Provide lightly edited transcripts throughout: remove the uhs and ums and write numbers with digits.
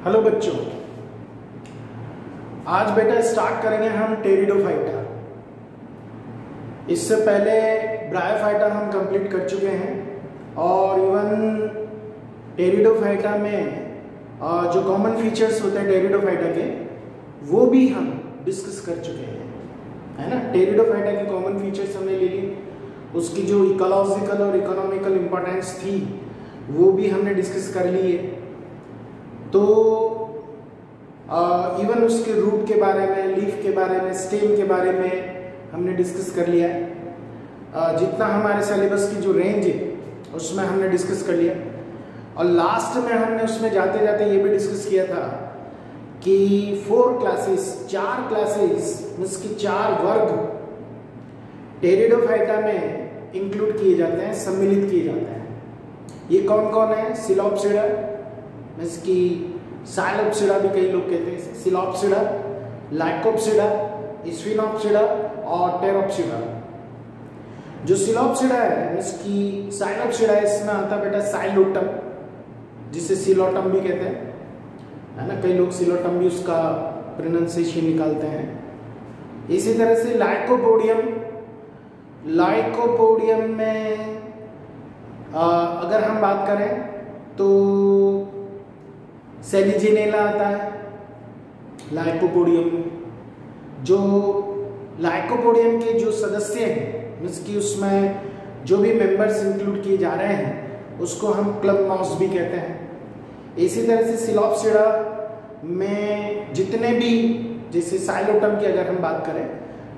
Hello बच्चों, आज बेटा स्टार्ट करेंगे हम टेरिडोफाइटा। इससे पहले ब्रायोफाइटा हम कंप्लीट कर चुके हैं और इवन टेरिडोफाइटा में जो कॉमन फीचर्स होते हैं टेरिडोफाइटा के वो भी हम डिस्कस कर चुके हैं, है ना। टेरिडोफाइटा की कॉमन फीचर्स हमने ले ली, उसकी जो इकोलॉजिकल और इकोनॉमिकल इम्पोर्टेंस थी वो भी हमने डिस्कस कर ली है। तो इवन उसके रूट के बारे में, लीफ के बारे में, स्टेम के बारे में हमने डिस्कस कर लिया है। जितना हमारे सिलेबस की जो रेंज है उसमें हमने डिस्कस कर लिया। और लास्ट में हमने उसमें जाते जाते ये भी डिस्कस किया था कि 4 क्लासेस, 4 क्लासेस मीन्स की 4 वर्ग टेरिडोफाइटा में इंक्लूड किए जाते हैं, सम्मिलित किए जाते हैं। ये कौन कौन है? सिलोप्सिडा मीन्स की साइलोप्सिडा भी कई लोग कहते हैं, सिलोप्सिडा, लाइकोप्सिडा, स्फिनोप्सिडा और टेरोप्सिडा। जो सिलोप्सिडा है मीन्स की साइलोप्सिडा, इसमें आता बेटा साइलोटम, जिसे सिलोटम भी कहते हैं, है ना। कई लोग सिलोटम भी उसका प्रोनाउंसिएशन निकालते हैं। इसी तरह से लाइकोपोडियम, लाइकोपोडियम में अगर हम बात करें तो सेलिजिनेला आता है लाइकोपोडियम में। जो लाइकोपोडियम के जो सदस्य हैं मीन्स कि उसमें जो भी मेंबर्स इंक्लूड किए जा रहे हैं उसको हम क्लब माउस भी कहते हैं। इसी तरह से सिलोप्सिडा में जितने भी, जैसे साइलोटम की अगर हम बात करें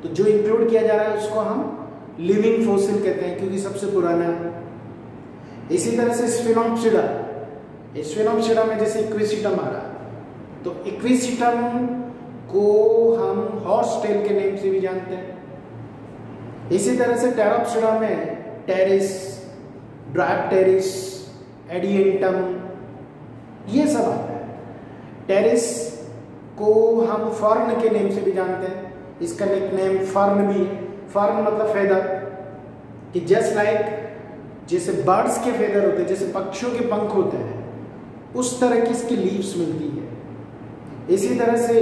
तो जो इंक्लूड किया जा रहा है उसको हम लिविंग फॉसिल कहते हैं क्योंकि सबसे पुराना है। इसी तरह से स्फिनोप्सिडा, स्फिनोप्सिडा में जैसे इक्विसिटम आ रहा है तो इक्विसिटम को हम हॉर्स टेल के नेम से भी जानते हैं। इसी तरह से टेरोप्सिडा में टेरिस, ड्रायोप्टेरिस, एडिएंटम, ये सब आता है। टेरिस को हम फर्न के नेम से भी जानते हैं, इसका निकनेम फर्न भी है। फर्न मतलब फेदर, कि जस्ट लाइक जैसे बर्ड्स के फेदर होते हैं, जैसे पक्षियों के पंख होते हैं, उस तरह की इसकी लीव्स मिलती है। इसी तरह से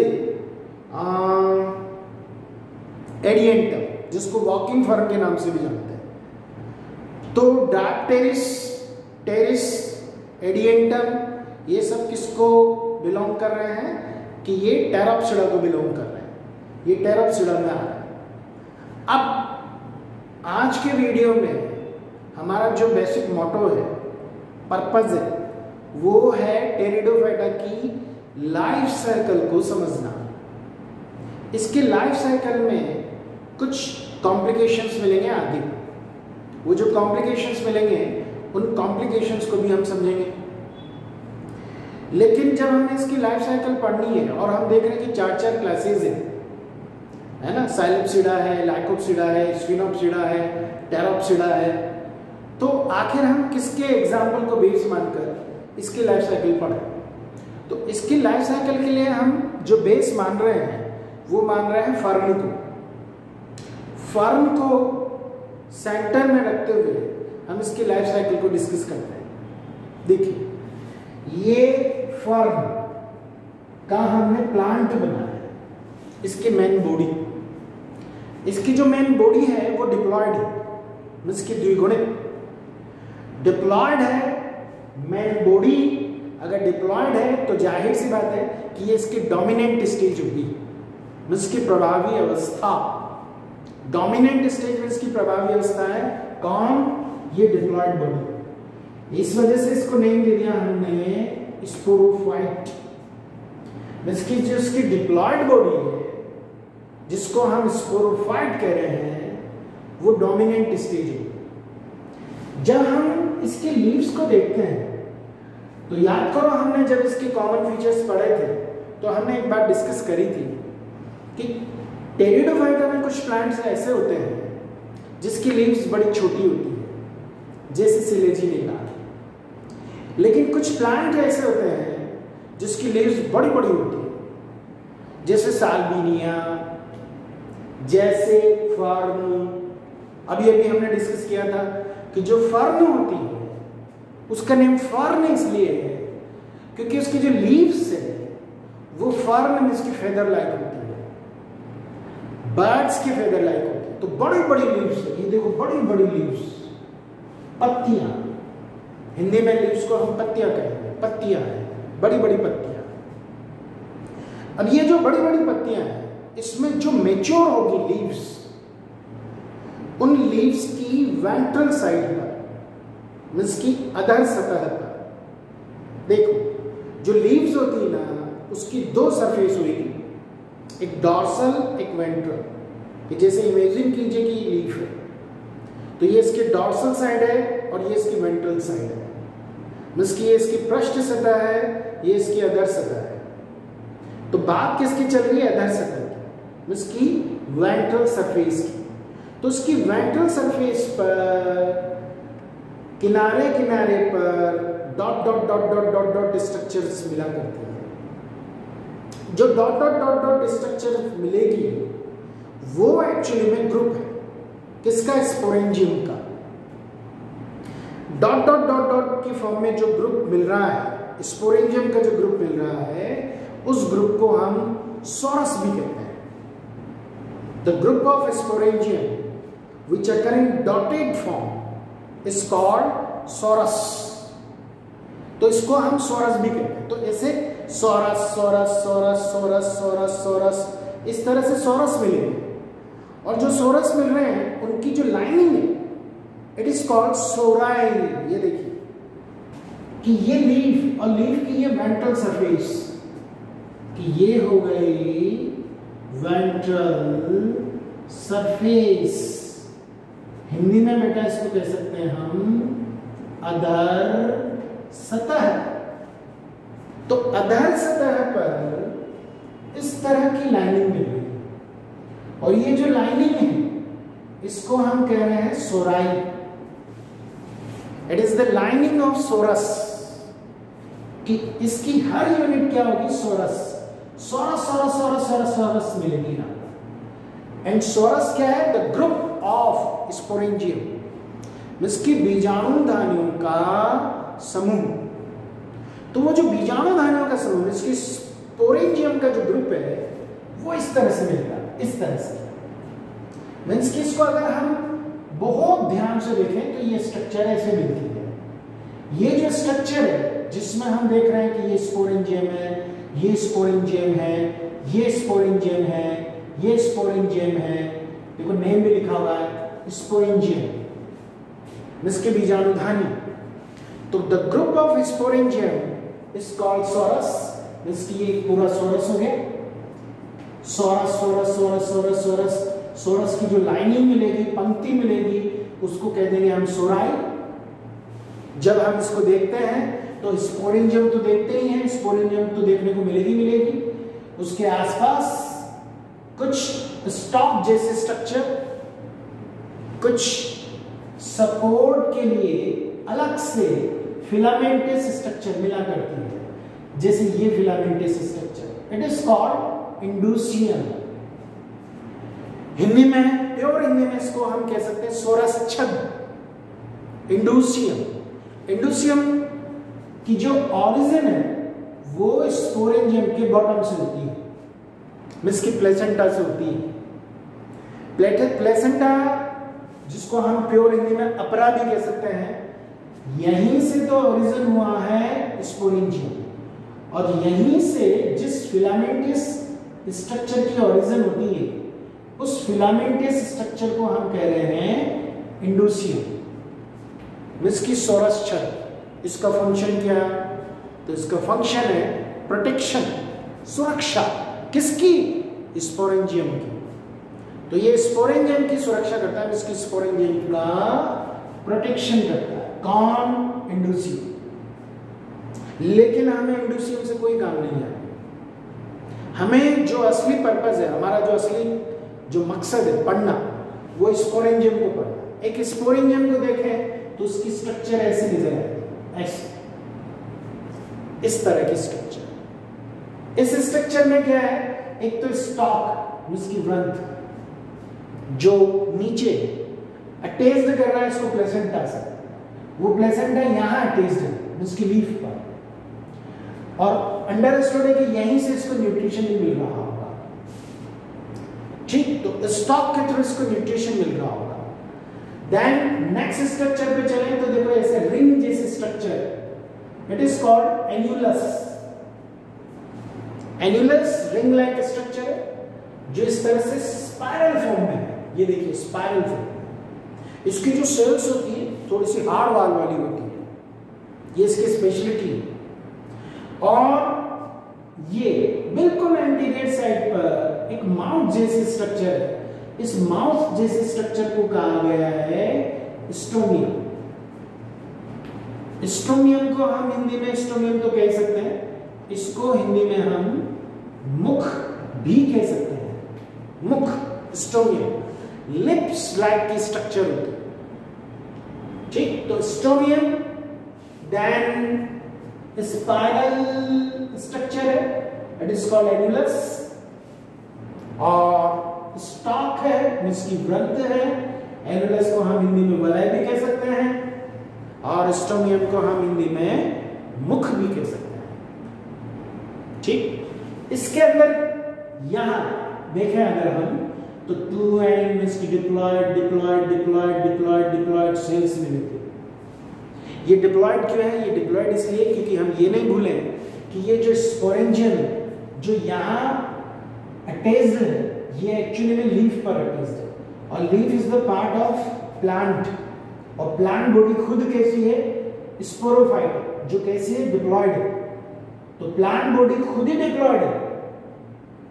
एडिएंटम, जिसको वॉकिंग फर्न के नाम से भी जानते हैं। तो ड्रायोप्टेरिस, टेरिस, एडिएंटम, ये सब किसको बिलोंग कर रहे हैं? कि ये टेरोप्सिडा को बिलोंग कर रहे हैं, ये टेरोप्सिडा में आ रहा है। अब आज के वीडियो में हमारा जो बेसिक मोटो है, पर्पज है, वो है टेरिडोफाइटा की लाइफ साइकिल को समझना। इसके लाइफ साइकिल में कुछ कॉम्प्लिकेशंस मिलेंगे आगे, वो जो कॉम्प्लिकेशंस मिलेंगे उन कॉम्प्लिकेशंस को भी हम समझेंगे। लेकिन जब हमें इसकी लाइफ साइकिल पढ़नी है और हम देख रहे हैं कि 4 क्लासेस है ना, साइलोप्सिडा है, लाइकोप्सिडा है, स्फिनोप्सिडा है, टेरोप्सिडा है, तो आखिर हम किसके एग्जाम्पल को बेस मानकर इसकी लाइफ साइकिल पढ़ें? तो इसकी लाइफ साइकिल के लिए हम जो बेस मान रहे हैं वो मान रहे हैं फर्न को। फर्न को सेंटर में रखते हुए हम इसकी लाइफ साइकिल को डिस्कस करते हैं। देखिए, ये फर्न का हमने प्लांट बनाया है, इसकी मेन बॉडी, इसकी जो मेन बॉडी है वो डिप्लॉयड है, मीन्स की द्विगुणित डिप्लॉयड है। मेन बॉडी अगर डिप्लॉयड है तो जाहिर सी बात है कि ये इसकी डोमिनेंट स्टेज होगी, मीन्स की प्रभावी अवस्था। डोमिनेंट स्टेज में इसकी प्रभावी अवस्था है कौन? ये डिप्लॉयड बॉडी। इस वजह से इसको नेम दे दिया हमने स्पोरोफाइट, मीन्स की जो इसकी डिप्लॉयड बॉडी है जिसको हम स्पोरोफाइट कह रहे हैं वो डोमिनेंट स्टेज है। जब हम इसके लीव्स को देखते हैं तो याद करो, हमने जब इसके कॉमन फीचर्स पढ़े थे तो हमने एक बात डिस्कस करी थी कि टेरिडोफाइटा में कुछ प्लांट्स ऐसे होते हैं जिसकी लीव्स बड़ी छोटी होती है, जैसे सिलेजिनेला। लेकिन कुछ प्लांट ऐसे होते हैं जिसकी लीव्स बड़ी बड़ी होती है, जैसे साल्विनिया, जैसे फर्न। अभी हमने डिस्कस किया था कि जो फर्न होती है उसका नेम फर्न इसलिए है क्योंकि उसकी जो लीव्स है वो फर्न में इसकी फेदर लाइक होती है, बर्ड्स की फेदर लाइक होती है। तो बड़ी बड़ी लीव्स है, ये देखो बड़ी बड़ी लीव्स, पत्तियां, हिंदी में लीव्स को हम पत्तियां कहेंगे, पत्तियां हैं, बड़ी बड़ी पत्तियां। अब ये जो बड़ी बड़ी पत्तियां हैं, इसमें जो मेच्योर होगी लीव्स, उन लीव्स की वेंट्रल साइड पर, मीन्स की अधर सतह पर, देखो जो लीव्स होती है ना, उसकी दो सरफेस होगी, एक डॉर्सल एक वेंट्रल। कि जैसे इमेजिन कीजिए कि लीफ है, तो ये इसकी डॉर्सल साइड है और ये इसकी वेंट्रल साइड है, मीन्स की ये इसकी पृष्ठ सतह है, ये इसकी अधर सतह है। तो बात किसकी चल रही है? अधर सतह की, मीन्स की वेंट्रल सरफेस की। तो उसकी वेंट्रल सरफेस पर किनारे किनारे पर dot dot dot dot dot dot structures मिला करते हैं। जो dot dot dot dot structure मिलेगी वो एक्चुअली में ग्रुप है, किसका? स्पोरेंजियम का। डॉट डॉट डॉट डॉट की फॉर्म में जो ग्रुप मिल रहा है, स्पोरेंजियम का जो ग्रुप मिल रहा है, उस ग्रुप को हम सोरस भी कहते हैं। The group of sporangium which occur in dotted form is called sorus. तो इसको हम सोरस भी कहते हैं। तो ऐसे sorus sorus sorus sorus sorus sorus, इस तरह से सोरस मिलेंगे। और जो सोरस मिल रहे हैं उनकी जो लाइनिंग है, इट इज कॉल्ड सोराइल। ये देखिए कि ये लीफ और लीफ की ये वेंट्रल सरफेस, कि ये हो गई वेंट्रल सरफेस। हिंदी में बेटा इसको कह सकते हैं हम अधर सतह। तो अधर सतह पर इस तरह की लाइनिंग मिल रही है, और ये जो लाइनिंग है इसको हम कह रहे हैं सोराइल। It is the lining of sorus, कि इसकी हर यूनिट क्या होगी? Sorus. Sorus sorus sorus sorus sorus मिलेगी ना। एंड सोरस क्या है? The group of sporangium, means की बीजाणुधानियों का समूह। तो वो जो बीजाणुधानियों का समूह, मीन्स की स्पोरेंजियम का जो ग्रुप है, वो इस तरह से मिलता है, इस तरह से। मीन्स की इसको अगर हम बहुत ध्यान से देखें तो ये स्ट्रक्चर ऐसे मिलती है। ये जो स्ट्रक्चर है जिसमें हम देख रहे हैं कि ये स्पोरेंजियम है, ये स्पोरेंजियम है, ये स्पोरेंजियम है, ये स्पोरेंजियम है, देखो नेम भी लिखा हुआ है स्पोरेंजियम, जिसके बीजाणुधानी। तो the group of sporangium is called sorus, जिसकी ये पूरा सोरस हो गया। Sorus sorus sorus sorus sorus, sorus की जो लाइनिंग मिलेगी, पंक्ति मिलेगी, उसको कह देंगे हम सोराइल। जब हम इसको देखते हैं तो स्पोरेंजियम तो देखते ही हैं, स्पोरेंजियम तो देखने को मिलेगी मिलेगी। उसके आसपास कुछ स्टॉक जैसे स्ट्रक्चर, कुछ सपोर्ट के लिए अलग से फिलामेंटस स्ट्रक्चर मिला करती है, जैसे ये filamentous structure. It is called indusium. Hindi में, प्योर हिंदी में इसको हम कह सकते हैं सोरस छद, इंडूसियम। इंडूसियम की जो ऑरिजिन है वो स्पोरेंजियम के बॉटम से होती है, मीन्स की प्लेसेंटा से होती है। प्लेसेंटा, जिसको हम प्योर हिंदी में अपरा भी कह सकते हैं, यहीं से तो ओरिजिन हुआ है स्पोरेंजियम, और यहीं से जिस फिलामेंटस स्ट्रक्चर की ओरिजिन होती है, उस फिलामेंटस स्ट्रक्चर को हम कह रहे हैं इंडूसियम, मीन्स की सोरस छद। इसका फंक्शन क्या? तो इसका फंक्शन है प्रोटेक्शन, सुरक्षा। किसकी? स्पोरेंजियम की। तो ये स्पोरेंजियम की सुरक्षा करता है, इसकी स्पोरेंजियम का प्रोटेक्शन करता है। कौन? इंडूसियम। लेकिन हमें इंडूसियम से कोई काम नहीं है। हमें जो असली पर्पस है, हमारा जो असली जो मकसद है पढ़ना, वो स्पोरेंजियम को पढ़ना। एक स्पोरेंजियम को देखें तो उसकी स्ट्रक्चर ऐसी नजर आएगी, ऐसे, इस तरह की स्ट्रक्चर। इस स्ट्रक्चर में क्या है? एक तो स्टॉक, जिसकी ग्रंथ जो नीचे अटैच्ड कर रहा है इसको प्लेसेंटा से, वो प्लेसेंटा यहां अटैच्ड है उसकी लीफ पर। और अंडरस्टूड है कि यहीं से इसको न्यूट्रिशन भी मिल रहा होगा। ठीक, तो स्टॉक के थ्रू इसको न्यूट्रिशन मिल रहा होगा। देन नेक्स्ट स्ट्रक्चर पे चलें तो देखो ऐसे रिंग जैसे structure, it is called annulus. Annulus ring like structure है जो इस तरह से स्पाइरल फॉर्म में है। ये देखिए स्पाइरल फॉर्म में इसकी जो सेल्स होती है थोड़ी सी हार्ड वाल वाली होती है, ये इसकी स्पेशलिटी है। और ये बिल्कुल एंटीरियर साइड पर एक माउथ जैसे स्ट्रक्चर है। इस माउथ जैसे स्ट्रक्चर को कहा गया है स्टोमियम। स्टोमियम को हम हिंदी में स्टोमियम तो कह सकते हैं, इसको हिंदी में हम मुख भी कह सकते हैं। मुख, स्टोमियम लिप्स लाइक की स्ट्रक्चर होती है। ठीक, तो स्टोमियम देन स्पाइरल स्ट्रक्चर है, इट इज कॉल्ड एन्युलस। और स्टॉक है, इसकी वृंत है। एन्युलस को हम हिंदी में वलय भी कह सकते हैं और स्टोमियम को हम हिंदी में मुख भी कह सकते हैं। ठीक, इसके अंदर यहां देखें अगर हम तो 2 एंड इसकी diploid diploid diploid diploid diploid cells मिलती है। ये डिप्लॉयड क्यों है? ये डिप्लॉयड इसलिए क्योंकि हम ये नहीं भूलें कि ये जो स्पोरेंजियम जो यहाँ अटैच्ड है ये एक्चुअली में लीफ पर अटैच्ड है, और leaf is the part of plant. और प्लांट बॉडी खुद कैसी है? स्पोरोफाइट, जो कैसी है? डिप्लॉयड है। तो प्लांट बॉडी खुद ही डिप्लॉयड है।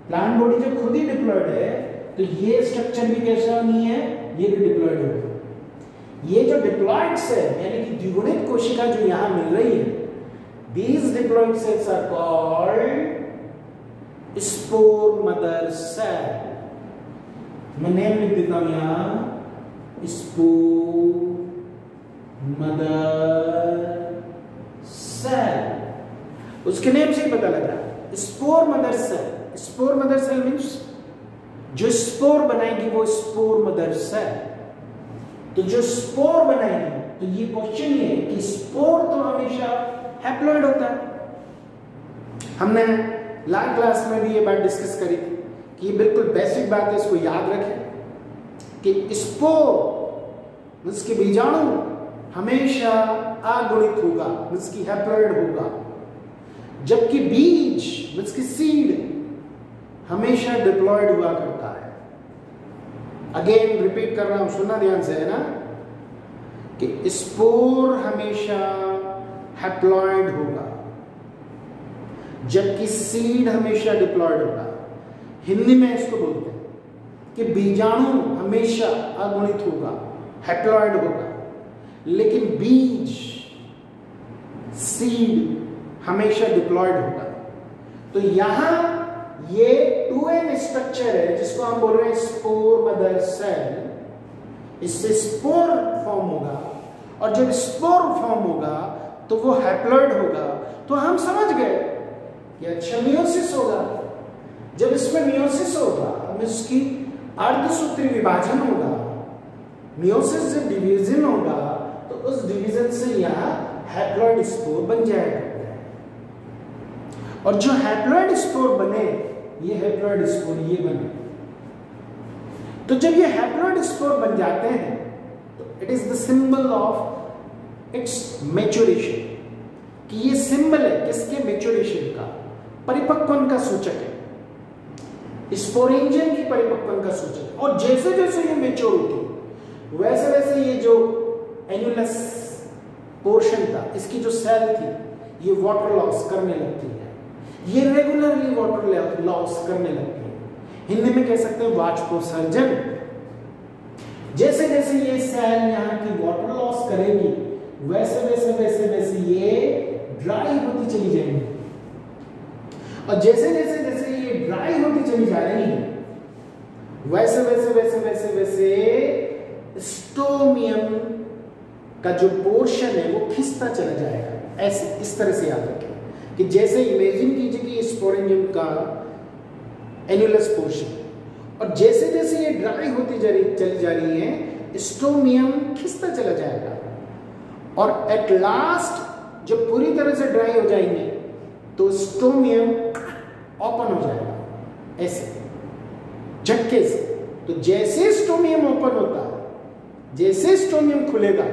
प्लांट बॉडी जब खुद ही डिप्लॉयड है तो ये स्ट्रक्चर भी कैसा नहीं है? ये भी डिप्लॉयड होगा। ये जो डिप्लॉयड्स है यानी कि द्विगुणित कोशिका जो यहां मिल रही है, these diploid cells are called spore mother cell. मैं नेम लिख देता हूं यहां, स्पोर मदर सेल। उसके नेम से ही पता लग रहा है spore mother cell. Spore mother cell means जो स्पोर बनाएगी वो स्पोर मदर सेल। तो जो स्पोर बनाएगी, तो ये क्वेश्चन ये है कि स्पोर तो हमेशा हैप्लॉइड होता है। हमने लास्ट क्लास में भी ये बात डिस्कस करी थी कि ये बिल्कुल बेसिक बात है, इसको याद रखें कि स्पोर इसके बीजाणु हमेशा अगुणित होगा, इसकी हैप्लॉइड होगा, जबकि बीज इसकी सीड हमेशा डिप्लॉयड हुआ करता है। अगेन रिपीट कर रहा हूं, सुनना ध्यान से, है ना, कि स्पोर हमेशा हैप्लॉइड होगा जबकि सीड हमेशा डिप्लॉयड होगा। हिंदी में इसको बोलते हैं कि बीजाणु हमेशा अगुणित होगा, हैप्लॉइड होगा, लेकिन बीज सीड हमेशा डिप्लॉयड होगा। तो यहां ये 2n स्ट्रक्चर है जिसको हम बोल रहे हैं स्पोर मदर सेल। इससे स्पोर फॉर्म होगा, और जब स्पोर फॉर्म होगा तो वो हैप्लॉइड होगा। तो हम समझ गए कि अच्छा मियोसिस होगा। जब इसमें मियोसिस होगा, इसकी अर्धसूत्री विभाजन होगा, मियोसिस से डिवीजन होगा, तो उस डिवीजन से यहां हैप्लॉइड स्पोर बन जाएगा। और जो हैप्लॉइड स्पोर बने, ये हैप्लॉइड स्पोर ये बने। तो जब ये हैप्लॉइड स्पोर बन जाते हैं तो it is the symbol of its maturation, कि ये सिंबल है किसके? मैच्योरेशन का, परिपक्वन का सूचक है, स्पोरेंजियम की परिपक्वन का सूचक है। और जैसे जैसे ये मैच्योर होती है वैसे वैसे ये जो एन्युलस पोर्शन था, इसकी जो सेल थी, ये वाटर लॉस करने लगती है, ये रेगुलरली वाटर लॉस करने लगती है। हिंदी में कह सकते हैं वाष्पोत्सर्जन। जैसे जैसे ये सेल यहाँ की वाटर लॉस करेगी वैसे वैसे वैसे वैसे ये ड्राई होती चली जाएंगी, और जैसे जैसे जैसे ये ड्राई होती चली जा रही है वैसे वैसे वैसे वैसे वैसे स्टोमियम का जो पोर्शन है वो खिसता चला जाएगा। ऐसे इस तरह से याद रखें कि जैसे इमेजिन कीजिए कि ये स्पोरेंजियम का एन्युलस पोर्शन, और जैसे जैसे ये ड्राई होती चली जा रही है स्टोमियम खिसता चला जाएगा, और एट लास्ट जब पूरी तरह से ड्राई हो जाएंगे तो स्टोमियम ओपन हो जाएगा ऐसे झटके से। तो जैसे स्टोमियम ओपन होता है, जैसे स्टोमियम खुलेगा,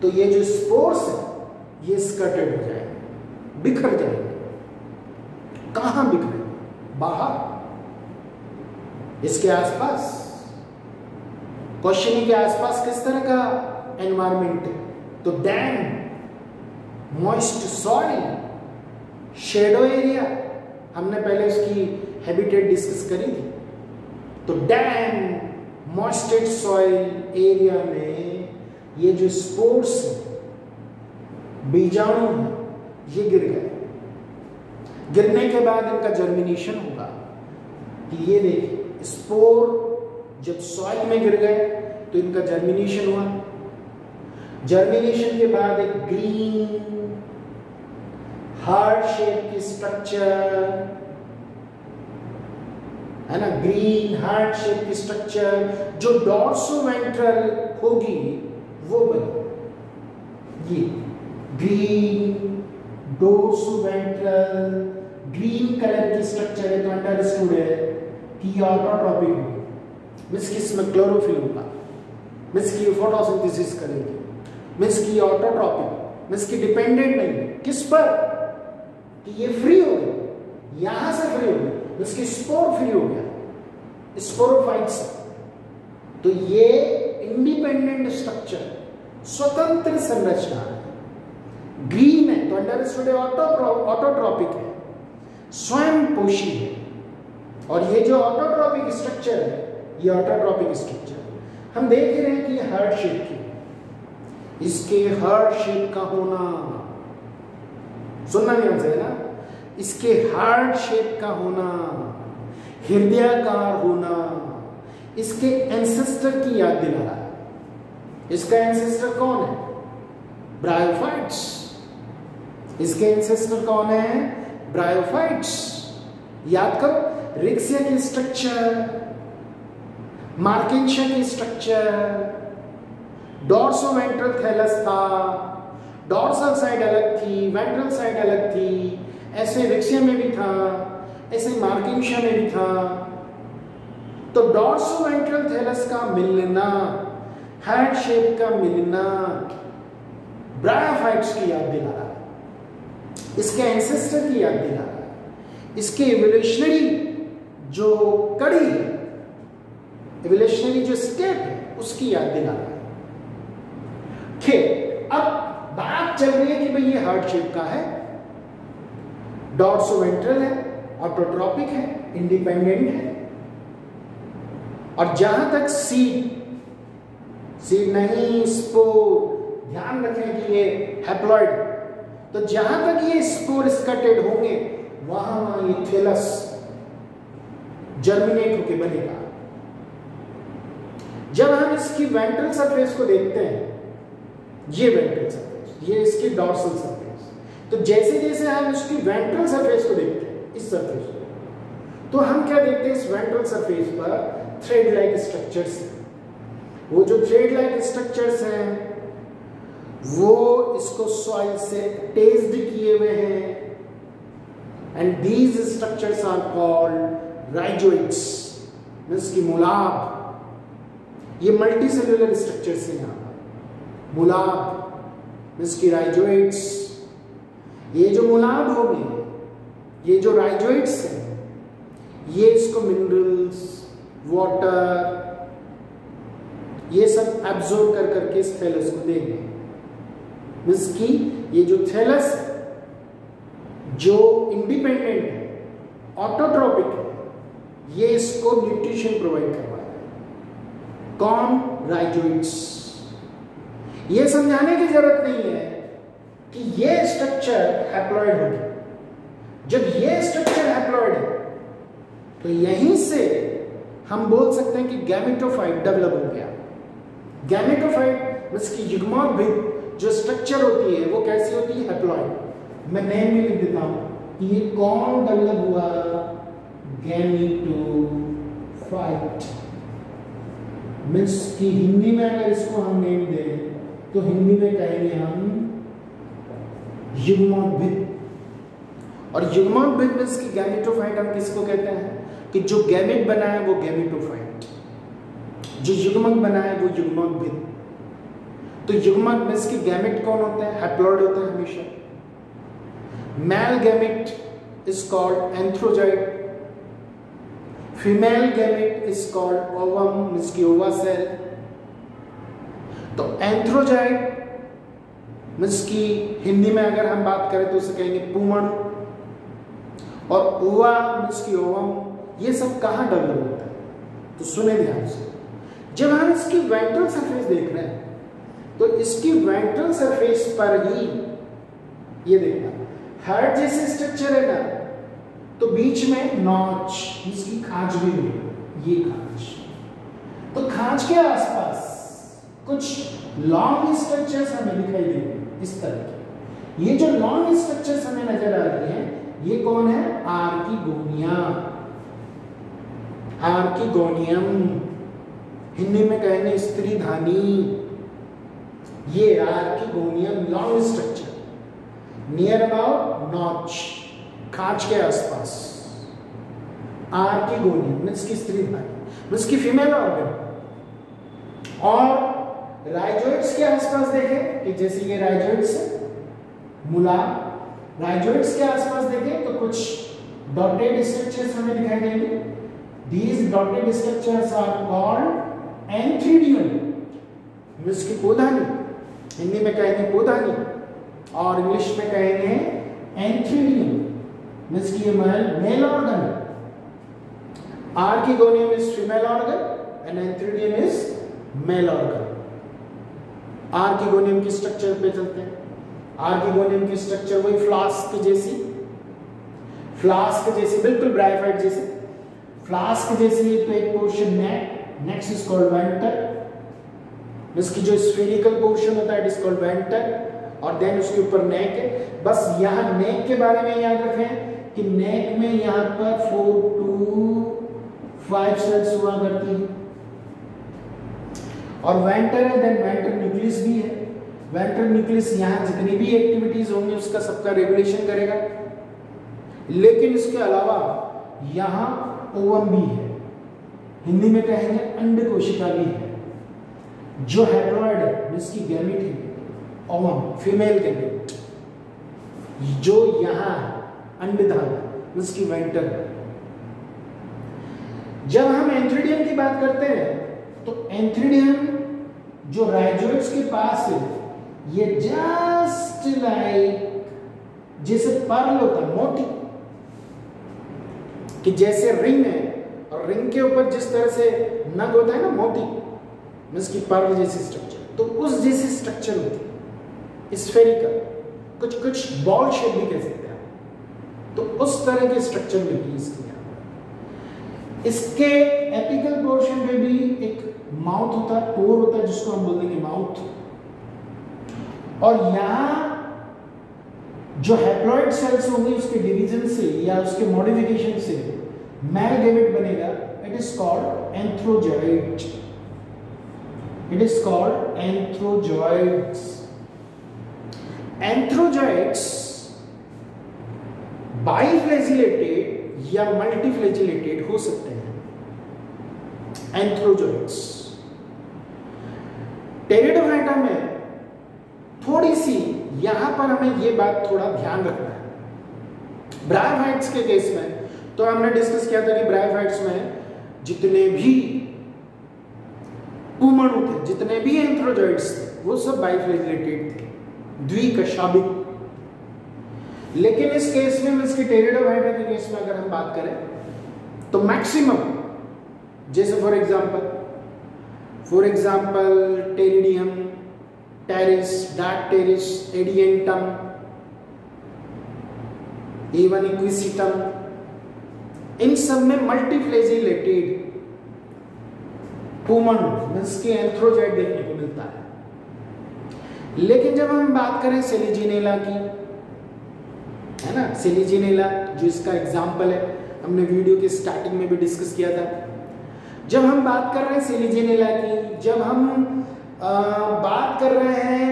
तो ये जो स्पोर्स है ये स्कर्टेड हो जाएंगे, बिखर जाएंगे। कहां बिखरेंगे? बाहर, इसके आसपास। क्वेश्चन के आसपास किस तरह का एनवायरमेंट है? तो dam, moist soil, shadow area, हमने पहले उसकी हैबिटेट डिस्कस करी थी। तो डैम, मॉइस्टेड सॉइल एरिया में ये जो स्पोर्स बीजाणु है ये गिर गए। गिरने के बाद इनका जर्मिनेशन होगा कि ये देखिए स्पोर जब सॉइल में गिर गए तो इनका जर्मिनेशन हुआ। जर्मिनेशन के बाद एक ग्रीन हार्ट शेप की स्ट्रक्चर है ना, ग्रीन हार्ट शेप की स्ट्रक्चर जो डॉर्सोवेंट्रल होगी वो बनी। ये ग्रीन डोर्सोवेंट्रल ग्रीन कलर की स्ट्रक्चर है। तो अंडरस्टूड है कि ऑटोट्रॉपिक होगी, मींस कि इसमें क्लोरोफिल होगा, मींस कि फोटोसिंथेसिस करेगी, मींस कि ऑटोट्रॉपिक, मींस कि डिपेंडेंट नहीं है किस पर, कि ये फ्री हो गई, यहां से फ्री हो गई, मींस कि स्पोर फ्री हो गया स्पोरोफाइट्स। तो ये इंडिपेंडेंट स्ट्रक्चर, स्वतंत्र संरचना है, ग्रीन है तो अंडरस्टूड ऑटोट्रॉपिक है, स्वयं पोषी है। और ये जो ऑटोट्रॉपिक स्ट्रक्चर है, ये ऑटोट्रॉपिक स्ट्रक्चर हम देख रहे हैं कि हार्ट शेप की, इसके हार्ट शेप का होना, सुनना ध्यान से है ना, इसके हार्ट शेप का होना, हृदयाकार होना, इसके एंसेस्टर की याद दिला रहा है। इसका एंसेस्टर कौन है? ब्रायोफाइट्स। इसके एंसेस्टर कौन है? ब्रायोफाइट्स। याद करो, रिक्सिया की स्ट्रक्चर, मार्किंशिया की स्ट्रक्चर, डॉर्सोवेंट्रल थैलस था, डॉर्सल साइड अलग थी, वेंट्रल साइड अलग थी, ऐसे रिक्सिया में भी था, ऐसे मार्किंशिया में भी था। तो डॉर्सोवेंट्रल थैलस का मिलना, हार्ट शेप का मिलना ब्रायोफाइट्स की याद दिला रहा है, इसके एंसेस्टर की याद दिला रहा है, इसके इवोल्यूशनरी जो कड़ी है, इवोल्यूशनरी जो स्टेप है उसकी याद दिला रहा है। ठीक, अब बात चल रही है कि भाई ये हार्ट शेप का है, डॉर्सोवेंट्रल है, ऑटोट्रॉपिक है, इंडिपेंडेंट है। और जहां तक सीड नहीं, स्पोर, ध्यान रखें कि ये हैप्लॉइड, तो जहां तक ये स्पोर स्कटेड होंगे वहां ये थैलस जर्मिनेट होके बनेगा। जब हम इसकी वेंट्रल सरफेस को देखते हैं, ये वेंट्रल सरफेस, ये इसकी डॉर्सल सरफेस, तो जैसे जैसे हम इसकी वेंट्रल सरफेस को देखते हैं, इस सरफेस को, तो हम क्या देखते हैं? इस वेंट्रल सरफेस पर थ्रेड लाइक स्ट्रक्चर्स हैं। वो जो थ्रेड लाइक स्ट्रक्चर्स हैं वो इसको सॉइल से अटैच्ड किए हुए हैं, and these structures are called rhizoids, means की मुलाब। ये मल्टी सेल्यूलर स्ट्रक्चर्स हैं यहाँ, मुलाब मींस की राइजोइड्स। ये जो मुलाब होगी, ये जो राइजोइड्स हैं, ये इसको मिनरल्स, वाटर, ये सब एब्जॉर्ब कर करके इस थैलस को देंगे। मींस की ये जो थैलस है, जो इंडिपेंडेंट है, ऑटोट्रॉपिक है, ये इसको न्यूट्रिशन प्रोवाइड करवा रहा है। कौन? राइजोइड्स। ये समझाने की जरूरत नहीं है कि ये स्ट्रक्चर हैप्लॉइड होगी। जब ये स्ट्रक्चर हैप्लॉइड है तो यहीं से हम बोल सकते हैं कि गैमेटोफाइट डेवलप हो गया। गैमेटोफाइट मींस की युग्मोद्भिद जो स्ट्रक्चर होती है वो कैसी होती है? हैप्लॉइड। मैं नेम भी लिख देता हूं कि ये कौन डेवलप हुआ? गैमेटोफाइट। मींस की हिंदी में अगर इसको हम नेम दें तो हिंदी में कहेंगे हम युग्मोद्भिद। और युग्मोद्भिद मींस की गैमेटोफाइट हम किसको कहते हैं कि जो गैमेट बना है वो गैमेटोफाइट, जो युग्मक बना है वो युग्मोद्भिद। तो युग्मक मींस की गैमेट कौन होते हैं? हैप्लॉइड होते हैं हमेशा। Male gamete is called antherozoid, female gamete is called ovum means की ओवा सेल। तो एंथ्रोजाइट मींस की हिंदी में अगर हम बात करें तो उसे कहेंगे पुमण, और ओवा मींस की ओवम। ये सब कहाँ डेवलप होता है? तो सुने ध्यान से, जब हम इसकी वेंट्रल सरफेस देख रहे हैं तो इसकी वेंट्रल सरफेस पर ही ये देखना हार्ट जैसे स्ट्रक्चर है ना, तो बीच में नॉच इसकी खांच भी मिलेगी, ये खांच। तो खांच के आसपास कुछ लॉन्ग स्ट्रक्चर्स हमें दिखाई देंगे इस तरह के। ये जो लॉन्ग स्ट्रक्चर्स हमें नजर आ रही हैं, ये कौन है? आर्किगोनिया, आर्किगोनियम, हिंदी में कहेंगे स्त्रीधानी। ये archegonium long structure near about notch, खांच के आसपास। आर्किगोनियम मींस की स्त्रीधानी मींस की फीमेल ऑर्गन। और राइजोइड्स के आसपास देखें कि जैसे ये राइजोइड्स है, मूला, राइजोइड्स के आसपास देखें तो कुछ डॉटेड स्ट्रक्चर्स हमें दिखाई देंगे। These dotted structures are called antheridium means की पोधानी, हिंदी में कहेंगे पोधानी और इंग्लिश में कहेंगे एंथ्रीडियम मींस की male organ. Archegonium is female organ and antheridium is male organ. Archegonium की स्ट्रक्चर पे चलते हैं। आर्किगोनियम की स्ट्रक्चर वही फ्लास्क जैसी, फ्लास्क जैसी, बिल्कुल ब्रायोफाइट जैसी। फ्लास्क जैसी तो एक portion neck, next is called venter, इसकी जो स्फेरिकल पोर्शन होता है इट इज कॉल्ड वेंटर, और देन उसके ऊपर नेक है। बस यहाँ नेक के बारे में याद रखें कि नेक में यहाँ पर 4 to 5 सेल्स हुआ करती है, और वेंटर है, देन वेंटर न्यूक्लियस भी है। वेंटर न्यूक्लियस यहाँ जितनी भी एक्टिविटीज होंगी उसका सबका रेगुलेशन करेगा। लेकिन इसके अलावा यहाँ ओवम भी है, हिंदी में कहेंगे अंड कोशिका भी है, जो हैप्लॉइड है जिसकी गैमेट है ओवम, फीमेल गैमेट, जो यहाँ अंडधान जिसकी वेंटर है। जब हम एंथ्रीडियम की बात करते हैं तो एंथ्रीडियम जो राइजोइड्स के पास है, ये जस्ट लाइक जैसे पर्ल होता है, मोती कि जैसे रिंग है और रिंग के ऊपर जिस तरह से नग होता है ना मोती, इसकी पर्ल जैसी स्ट्रक्चर, तो उस जैसी स्ट्रक्चर होती है, स्फेरिकल, कुछ कुछ बॉल शेप भी कह सकते हैं, तो उस तरह की स्ट्रक्चर मिलती है इसके यहाँ। इसके एपिकल पोर्शन पे भी एक माउथ होता है, पोर होता है जिसको हम बोल देंगे माउथ, और यहाँ जो हैप्लॉइड सेल्स होंगे उसके डिवीजन से या उसके मॉडिफिकेशन से मेल गैमेट बनेगा, it is called antherozoid, it is called antherozoids. Antherozoids biflagellated या मल्टीफ्लैजिलेटेड हो सकते हैं। एंथ्रोजॉइड्स टेरिडोफाइटा में थोड़ी सी यहां पर हमें ये बात थोड़ा ध्यान रखना है। ब्रायोफाइट्स के केस में तो हमने डिस्कस किया था कि ब्रायोफाइट्स में जितने भी पुमणु थे, जितने भी एंथ्रोजॉइड्स थे, वो सब बाइफ्लैजिलेटेड थे, द्विकशाभिक। लेकिन इस केस में, इसके टेरिडोफाइटा के केस में अगर हम बात करें तो मैक्सिमम, जैसे for example pteridium, pteris, dark pteris, adiantum, even equisetum, इन सब में मल्टीफ्लैजिलेटेड पुमन मींस के एंथ्रोजॉइड देखने को मिलता है। लेकिन जब हम बात करें सेलिजिनेला की, है ना, सेलिजिनेला जो इसका एग्जाम्पल है, हमने वीडियो के स्टार्टिंग में भी डिस्कस किया था। जब हम बात कर रहे हैं सेलिजिनेला की, जब हम बात कर रहे हैं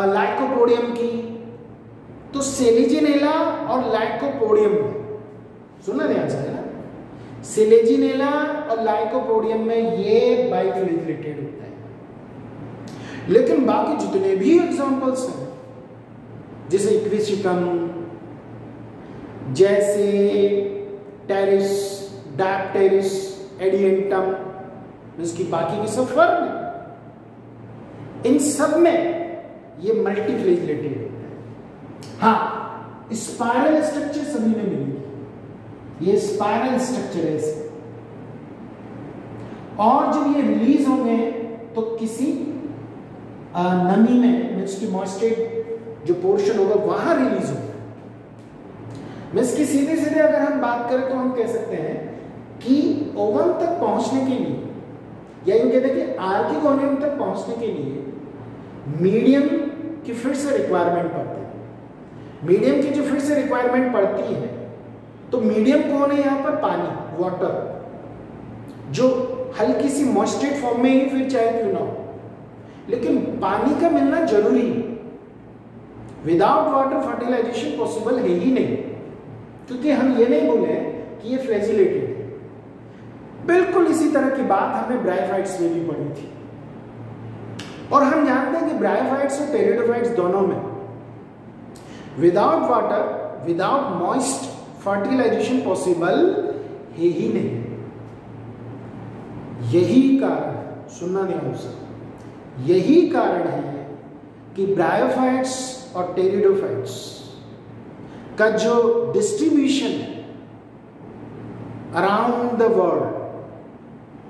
लाइकोपोडियम की, तो सेलेजिनेला और लाइकोपोडियम में, सुनना ध्यान से है ना, सेलेजिनेला और लाइकोपोडियम में ये बाइफ्लैजिलेटेड होता है। लेकिन बाकी जितने भी एग्जांपल्स हैं, जैसे इक्विसिकम, जैसे टेरिस, डायप्टेरिस, एडिएंटम, इसकी बाकी की सब फर्म है, इन सब में ये मल्टीफ्लैजिलेटेड होता है। हाँ, स्पाइरल स्ट्रक्चर सभी में मिलेगी, ये स्पाइरल स्ट्रक्चर है इसमें। और जब ये रिलीज होंगे तो किसी नमी में, मीन्स की मॉइस्चर जो पोर्शन होगा वहां रिलीज होगा। मीन्स की सीधे सीधे अगर हम बात करें तो हम कह सकते हैं कि ओवम तक पहुंचने के लिए, या यूं कहते हैं कि आर्किगोनियम तक पहुंचने के लिए मीडियम की फिर से रिक्वायरमेंट पड़ती है। मीडियम की जो फिर से रिक्वायरमेंट पड़ती है, तो मीडियम कौन है यहाँ पर? पानी, वाटर, जो हल्की सी मॉइस्चर फॉर्म में ही फिर चाहे क्यों ना हो, लेकिन पानी का मिलना जरूरी है। विदाउट वाटर फर्टिलाइजेशन पॉसिबल है ही नहीं, क्योंकि हम ये नहीं बोले कि ये फ्लैजिलेटेड है। बिल्कुल इसी तरह की बात हमने ब्रायोफाइट्स में भी पढ़ी थी, और हम जानते हैं कि ब्रायोफाइट्स और टेरिडोफाइट्स दोनों में without water, without moist fertilization possible है ही नहीं। यही कारण, सुनना नहीं हो सकता, यही कारण है कि ब्रायोफाइट्स और टेरिडोफाइट्स का जो डिस्ट्रीब्यूशन है अराउंड द वर्ल्ड,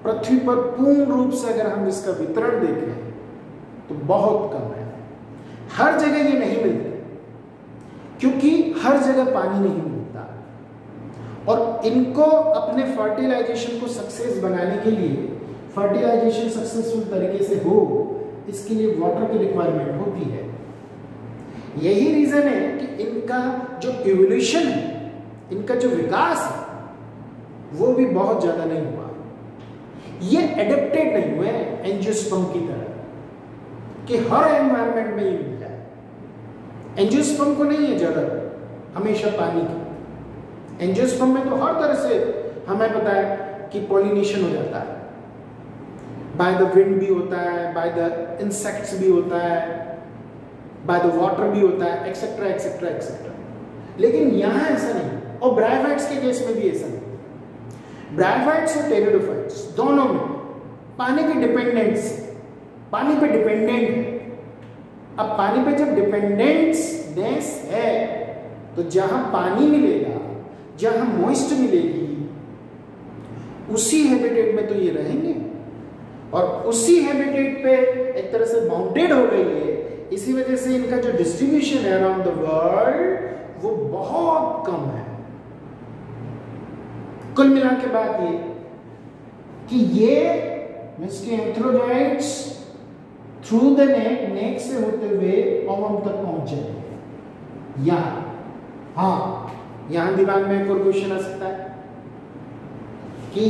पृथ्वी पर पूर्ण रूप से अगर हम इसका वितरण देखें तो बहुत कम है। हर जगह ये नहीं मिलते, क्योंकि हर जगह पानी नहीं मिलता, और इनको अपने फर्टिलाइजेशन को सक्सेस बनाने के लिए, फर्टिलाइजेशन सक्सेसफुल तरीके से हो, इसके लिए वाटर की रिक्वायरमेंट होती है। यही रीजन है कि इनका जो इवोल्यूशन है, इनका जो विकास है, वो भी बहुत ज्यादा नहीं हुआ। ये एडेप्टेड नहीं हुए एंजियोस्पर्म की तरह कि हर एनवायरनमेंट में ये मिल जाए। एंजियोस्पर्म को नहीं है जरूरत हमेशा पानी की। एंजियोस्पर्म में तो हर तरह से हमें पता है कि पॉलिनेशन हो जाता है, बाय द विंड भी होता है, बाय द इंसेक्ट्स भी होता है, बाय द वाटर भी होता है, एक्सेट्रा एक्सेट्रा एक्सेट्रा। लेकिन यहां ऐसा नहीं, और ब्रायोफाइट्स के केस में भी ऐसा नहीं। ब्रायोफाइट्स और टेरिडोफाइट्स दोनों में पानी के डिपेंडेंस, पानी पे डिपेंडेंट है। अब पानी पे जब डिपेंडेंस है, तो जहां पानी मिलेगा, जहां मॉइस्ट मिलेगी, उसी हैबिटेट में तो ये रहेंगे, और उसी हैबिटेट पे एक तरह से बाउंडेड हो गई है। इसी वजह से इनका जो डिस्ट्रीब्यूशन है अराउंड द वर्ल्ड वो बहुत कम है। कुल मिला के बात ये कि ये मिस्की एंथ्रोजॉइड्स थ्रू द नेक से होते हुए ओवम तक पहुंच जाएंगे। यहां दिमाग में एक और क्वेश्चन आ सकता है कि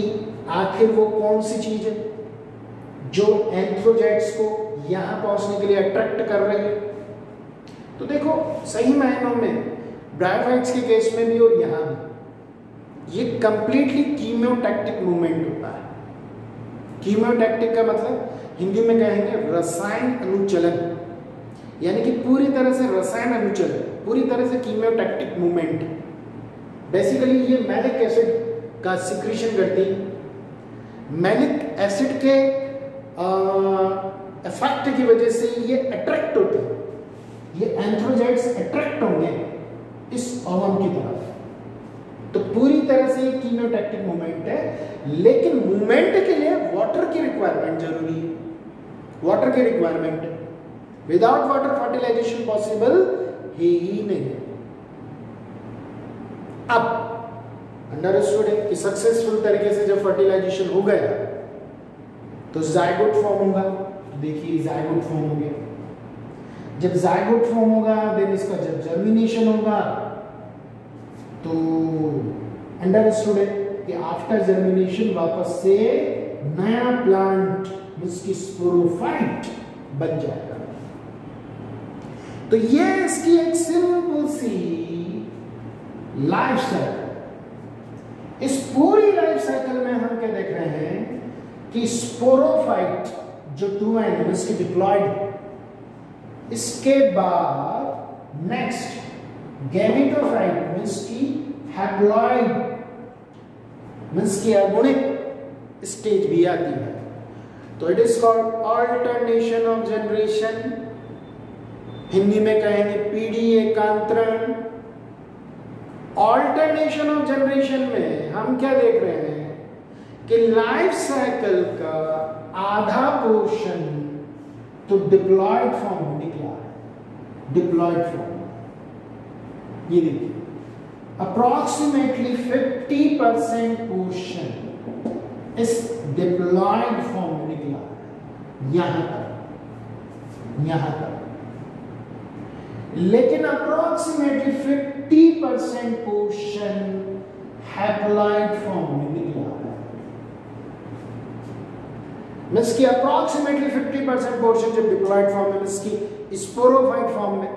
आखिर वो कौन सी चीज है जो एंथ्रोजॉइड्स को यहां पहुंचने के लिए अट्रैक्ट कर रही है। तो देखो, सही मायनों में ब्रायोफाइट्स के केस में भी और यहां भी ये कंप्लीटली कीमियोटैक्टिक मूवमेंट होता है। कीमियोटैक्टिक का मतलब हिंदी में कहेंगे रसायन अनुचलन, यानी कि पूरी तरह से रसायन अनुचलन, पूरी तरह से कीमियोटैक्टिक मूवमेंट। बेसिकली ये मैलिक एसिड का सिक्रीशन करती है। मैलिक एसिड के इफेक्ट की वजह से ये अट्रैक्ट होते हैं, ये एंथ्रोजॉइड्स अट्रैक्ट होंगे इस ओवम की तरफ। तो पूरी तरह से ये कीमियोटैक्टिक मूवमेंट है, लेकिन मूवमेंट के लिए वाटर की रिक्वायरमेंट जरूरी है। वाटर की requirement, without water fertilization possible है ही नहीं है। अब अंडरस्टूड है कि सक्सेसफुल तरीके से जब फर्टिलाइजेशन हो गया तो जायगोट फॉर्म होगा। देखिए जायगोट फॉर्म हो गया। जब जायगोट फॉर्म होगा, देन इसका जब जर्मिनेशन होगा, तो अंडरस्टूड है कि आफ्टर जर्मिनेशन वापस से नया प्लांट जिसकी स्पोरोफाइट बन जाएगा। तो ये इसकी एक सिंपल सी लाइफ साइकिल। इस पूरी लाइफ साइकिल में हम क्या देख रहे हैं कि स्पोरोफाइट जो 2n इसकी डिप्लॉयड, इसके बाद नेक्स्ट गैमेटोफाइट मींस की हैप्लॉइड मींस की अगुणित स्टेज भी आती है। तो it is called alternation of generation, Hindi में कहेंगे पीढ़ी एकांतरण। ऑल्टरनेशन ऑफ जनरेशन में हम क्या देख रहे हैं कि लाइफ साइकिल का आधा पोर्शन तो डिप्लॉयड फॉर्म में निकला है। डिप्लॉयड फॉर्म ये देखिए, अप्रॉक्सीमेटली 50% पोर्शन इस डिप्लॉयड फॉर्म में निकला है यहां तक। लेकिन अप्रॉक्सीमेटली 50% पोर्शन हैप्लॉइड फॉर्म में निकला है। मींस की अप्रॉक्सीमेटली 50% पोर्शन जब डिप्लॉयड फॉर्म में मींस की स्पोरोफाइट फॉर्म में,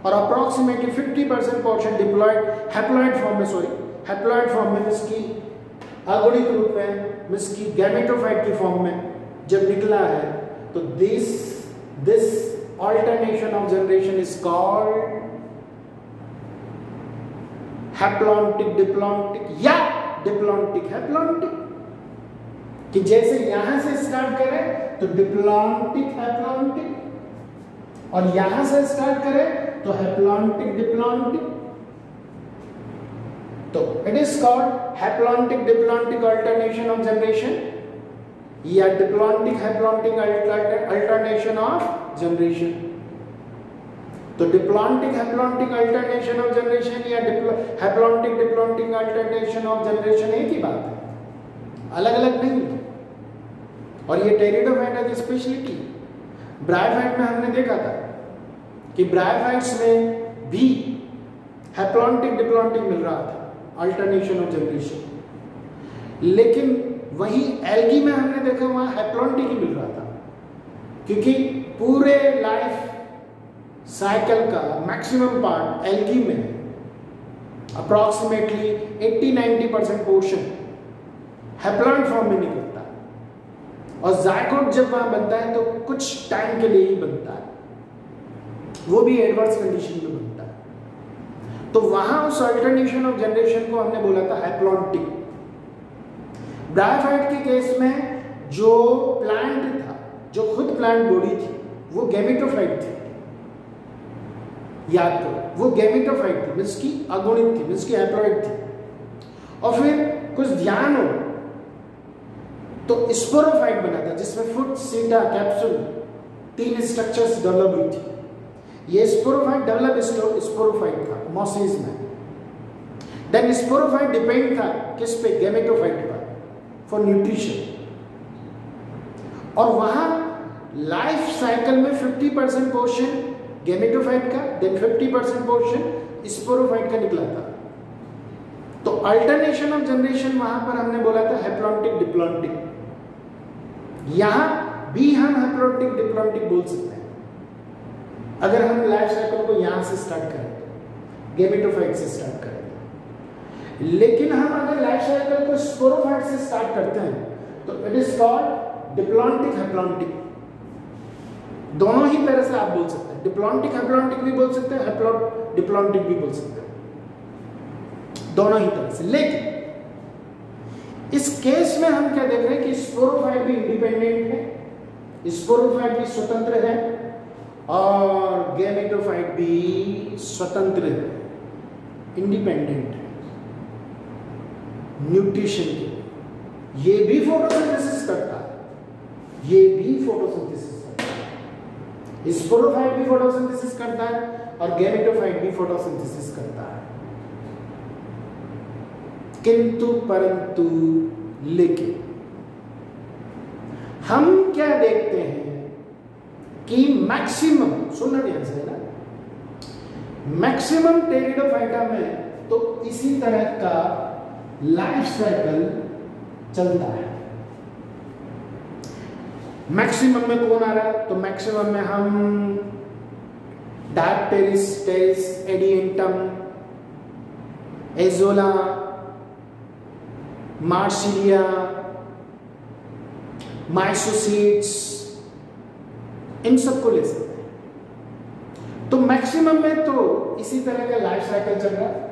और approximately 50% portion diploid haploid form में, हैप्लॉइड फॉर्म में मींस की अगुणित रूप में मींस की गैमेटोफाइट की फॉर्म में जब निकला है, तो this alternation of generation is called haplontic diplontic या diplontic haplontic। कि जैसे यहां से स्टार्ट करें तो डिप्लॉन्टिक हैप्लॉन्टिक, और यहां से स्टार्ट करें तो हैप्लॉन्टिक डिप्लॉन्टिक। तो it is called haplontic diplontic alternation of generation या diplontic haplontic alternation of generation. तो diplontic haplontic alternation of generation या haplontic diplontic alternation of generation एक ही बात है, अलग अलग नहीं है। और ये टेरिडोफाइटा की स्पेशलिटी। ब्रायोफाइट में हमने देखा था कि ब्रायोफाइट्स में भी हैप्लॉन्टिक डिप्लॉन्टिक मिल रहा था अल्टरनेशन ऑफ जनरेशन, लेकिन वही एल्गी में हमने देखा वहां हैप्लॉन्टिक ही मिल रहा था, क्योंकि पूरे लाइफ साइकिल का मैक्सिमम पार्ट एल्गी में अप्रॉक्सीमेटली 80-90% पोर्शन हैप्लॉइड फॉर्म में निकलता है, और जायगोट जब वहां बनता है तो कुछ टाइम के लिए ही बनता है, वो भी एडवर्स कंडीशन में बनता है। तो वहां उस अल्टरनेशन ऑफ जनरेशन को हमने बोला था हैप्लॉन्टिक। ब्रायोफाइट के केस में जो प्लांट था, जो खुद प्लांट बॉडी थी, वो गैमेटोफाइट थी, याद करो वो गैमेटोफाइट थी, मींस की अगुणित थी, मींस की हैप्लॉइड थी। और फिर कुछ ध्यान हो तो स्पोरोफाइट बना था जिसमें फुट, सीटा, कैप्सूल 3 स्ट्रक्चर्स डेवलप हुई थी। ये स्पोरोफाइट डेवलप स्पोरोफाइट था मॉसिस में। देन स्पोरोफाइट डिपेंड था किस पे, गैमेटोफाइट पर, फॉर न्यूट्रिशन। और वहां लाइफ साइकिल में 50% पोर्शन गैमेटोफाइट का, देन 50% पोर्शन स्पोरोफाइट का निकला था। तो अल्टरनेशन ऑफ जनरेशन वहां पर हमने बोला था हैप्लॉन्टिक डिप्लॉन्टिक। यहां भी हम हैप्लॉन्टिक डिप्लॉन्टिक बोल सकते हैं अगर हम लाइफ साइकिल को यहां से स्टार्ट करें, गैमेटोफाइट से स्टार्ट करें। लेकिन हम अगर लाइफ साइकिल को स्पोरोफाइट से स्टार्ट करते हैं तो it is called diplontic haplontic. दोनों ही तरह से आप बोल सकते हैं, डिप्लॉन्टिक हैप्लॉन्टिक भी बोल सकते हैं, हैप्लॉन्टिक डिप्लॉन्टिक भी बोल सकते हैं, दोनों ही तरह से। लेकिन इस केस में हम क्या देख रहे हैं कि स्पोरोफाइट भी इंडिपेंडेंट है, स्पोरोफाइट भी स्वतंत्र है, और गैमेटोफाइट भी स्वतंत्र है, इंडिपेंडेंट है न्यूट्रिशन के। ये भी फोटोसिंथेसिस करता है, ये भी फोटोसिंथेसिस करता है, स्पोरोफाइट भी फोटोसिंथेसिस करता है और गैमेटोफाइट भी फोटोसिंथेसिस करता है। किंतु परंतु लेकिन हम क्या देखते हैं कि मैक्सिमम, सुनना ध्यान से ना, मैक्सिमम टेरिडोफाइटा में तो इसी तरह का लाइफ साइकिल चलता है। मैक्सिमम में कौन आ रहा है? तो मैक्सिमम में हम डायप्टेरिस, टेरिस, एडिएंटम, एजोला, मार्सिलिया, माइसोसीट्स, इन सबको ले सकते हैं। तो मैक्सिमम में तो इसी तरह का लाइफ साइकिल चल रहा है।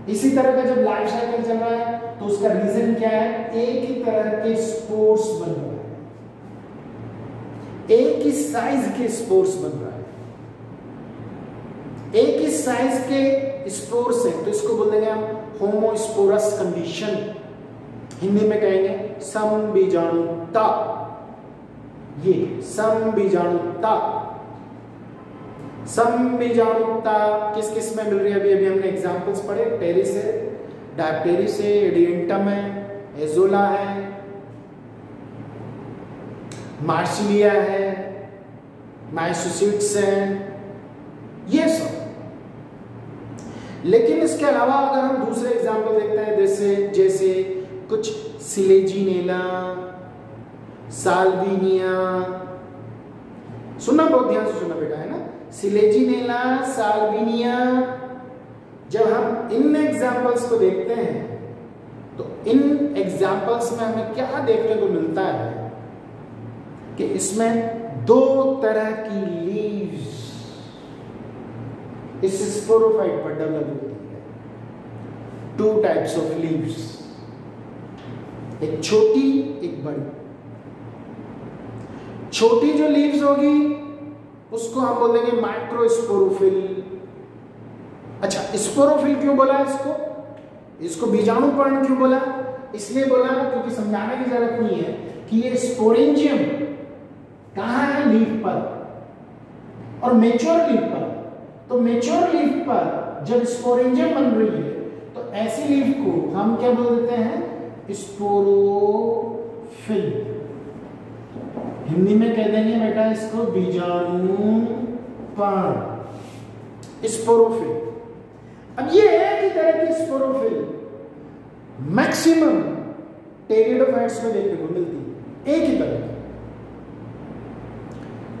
इसी तरह का जब लाइफ साइकिल चल रहा है तो उसका रीजन क्या है? एक ही तरह के स्पोर्स बन रहा है, एक ही साइज के स्पोर्स बन रहा है, एक ही साइज के स्पोर्स है, तो इसको बोल देंगे हम होमोस्पोरस कंडीशन। हिंदी में कहेंगे समबीजाणुता। ये समबीजाणुता, समबीजाणुता किस किस में मिल रही है? अभी हमने एग्जांपल्स पढ़े। टेरिस है, डायप्टेरिस है, एडिएंटम है, एजोला है, मार्सिलिया है, माइसोसीट्स है, ये सब। लेकिन इसके अलावा अगर हम दूसरे एग्जांपल देखते हैं, जैसे कुछ सिलेजिनेला, साल्विनिया, सुनना बहुत ध्यान से सुनना बेटा, है ना? सिलेजिनेला, साल्विनिया, जब हम इन एग्जांपल्स को देखते हैं तो इन एग्जांपल्स में हमें क्या देखने को मिलता है कि इसमें दो तरह की लीव्स इस स्पोरोफाइट पर डेवलप होती है। टू टाइप्स ऑफ लीव्स, एक छोटी एक बड़ी। छोटी जो लीव्स होगी उसको हम बोल देंगे माइक्रोस्पोरोफिल। अच्छा, स्पोरोफिल क्यों बोला इसको बीजाणुपर्ण क्यों बोला? इसलिए बोला क्योंकि समझाने की जरूरत नहीं है कि ये स्पोरेंजियम कहां है? लीफ पर और मेच्योर लीफ पर। तो मेच्योर लीफ पर जब स्पोरेंजियम बन रही है तो ऐसी लीफ को हम क्या बोल देते हैं? स्पोरोफिल। हिंदी में कह देंगे बेटा इसको बीजाणुपर्ण, स्पोरोफिल। अब ये एक ही तरह की स्पोरोफिल मैक्सिमम टेरिडोफाइट्स में देखने को मिलती है, एक ही तरह की,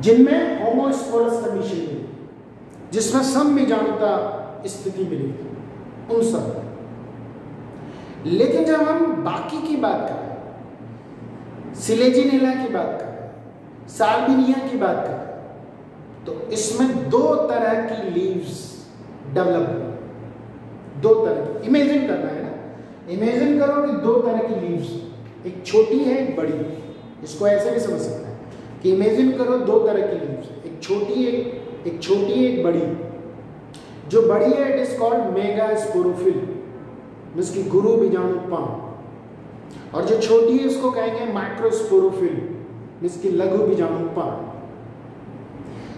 जिनमें होमोस्पोरस कंडीशन मिली, जिसमें समबीजाणुता स्थिति मिली, उन सब। लेकिन जब हम बाकी की बात करें, सिलेजिनेला की बात करें, साल्विनिया की बात करें, तो इसमें दो तरह की लीव्स डेवलप हुई। दो तरह की, इमेजिन करना है ना, इमेजिन करो कि दो तरह की लीव्स, एक छोटी है एक बड़ी। इसको ऐसे भी समझ सकते हैं कि इमेजिन करो दो तरह की लीव्स, एक छोटी एक बड़ी। जो बड़ी है इट इज कॉल्ड मेगास्पोरोफिल, जिसकी गुरु बीजाणुपर्ण। और जो छोटी है उसको कहेंगे माइक्रोस्पोरोफिल, जिसकी लघु बीजाणुपर्ण।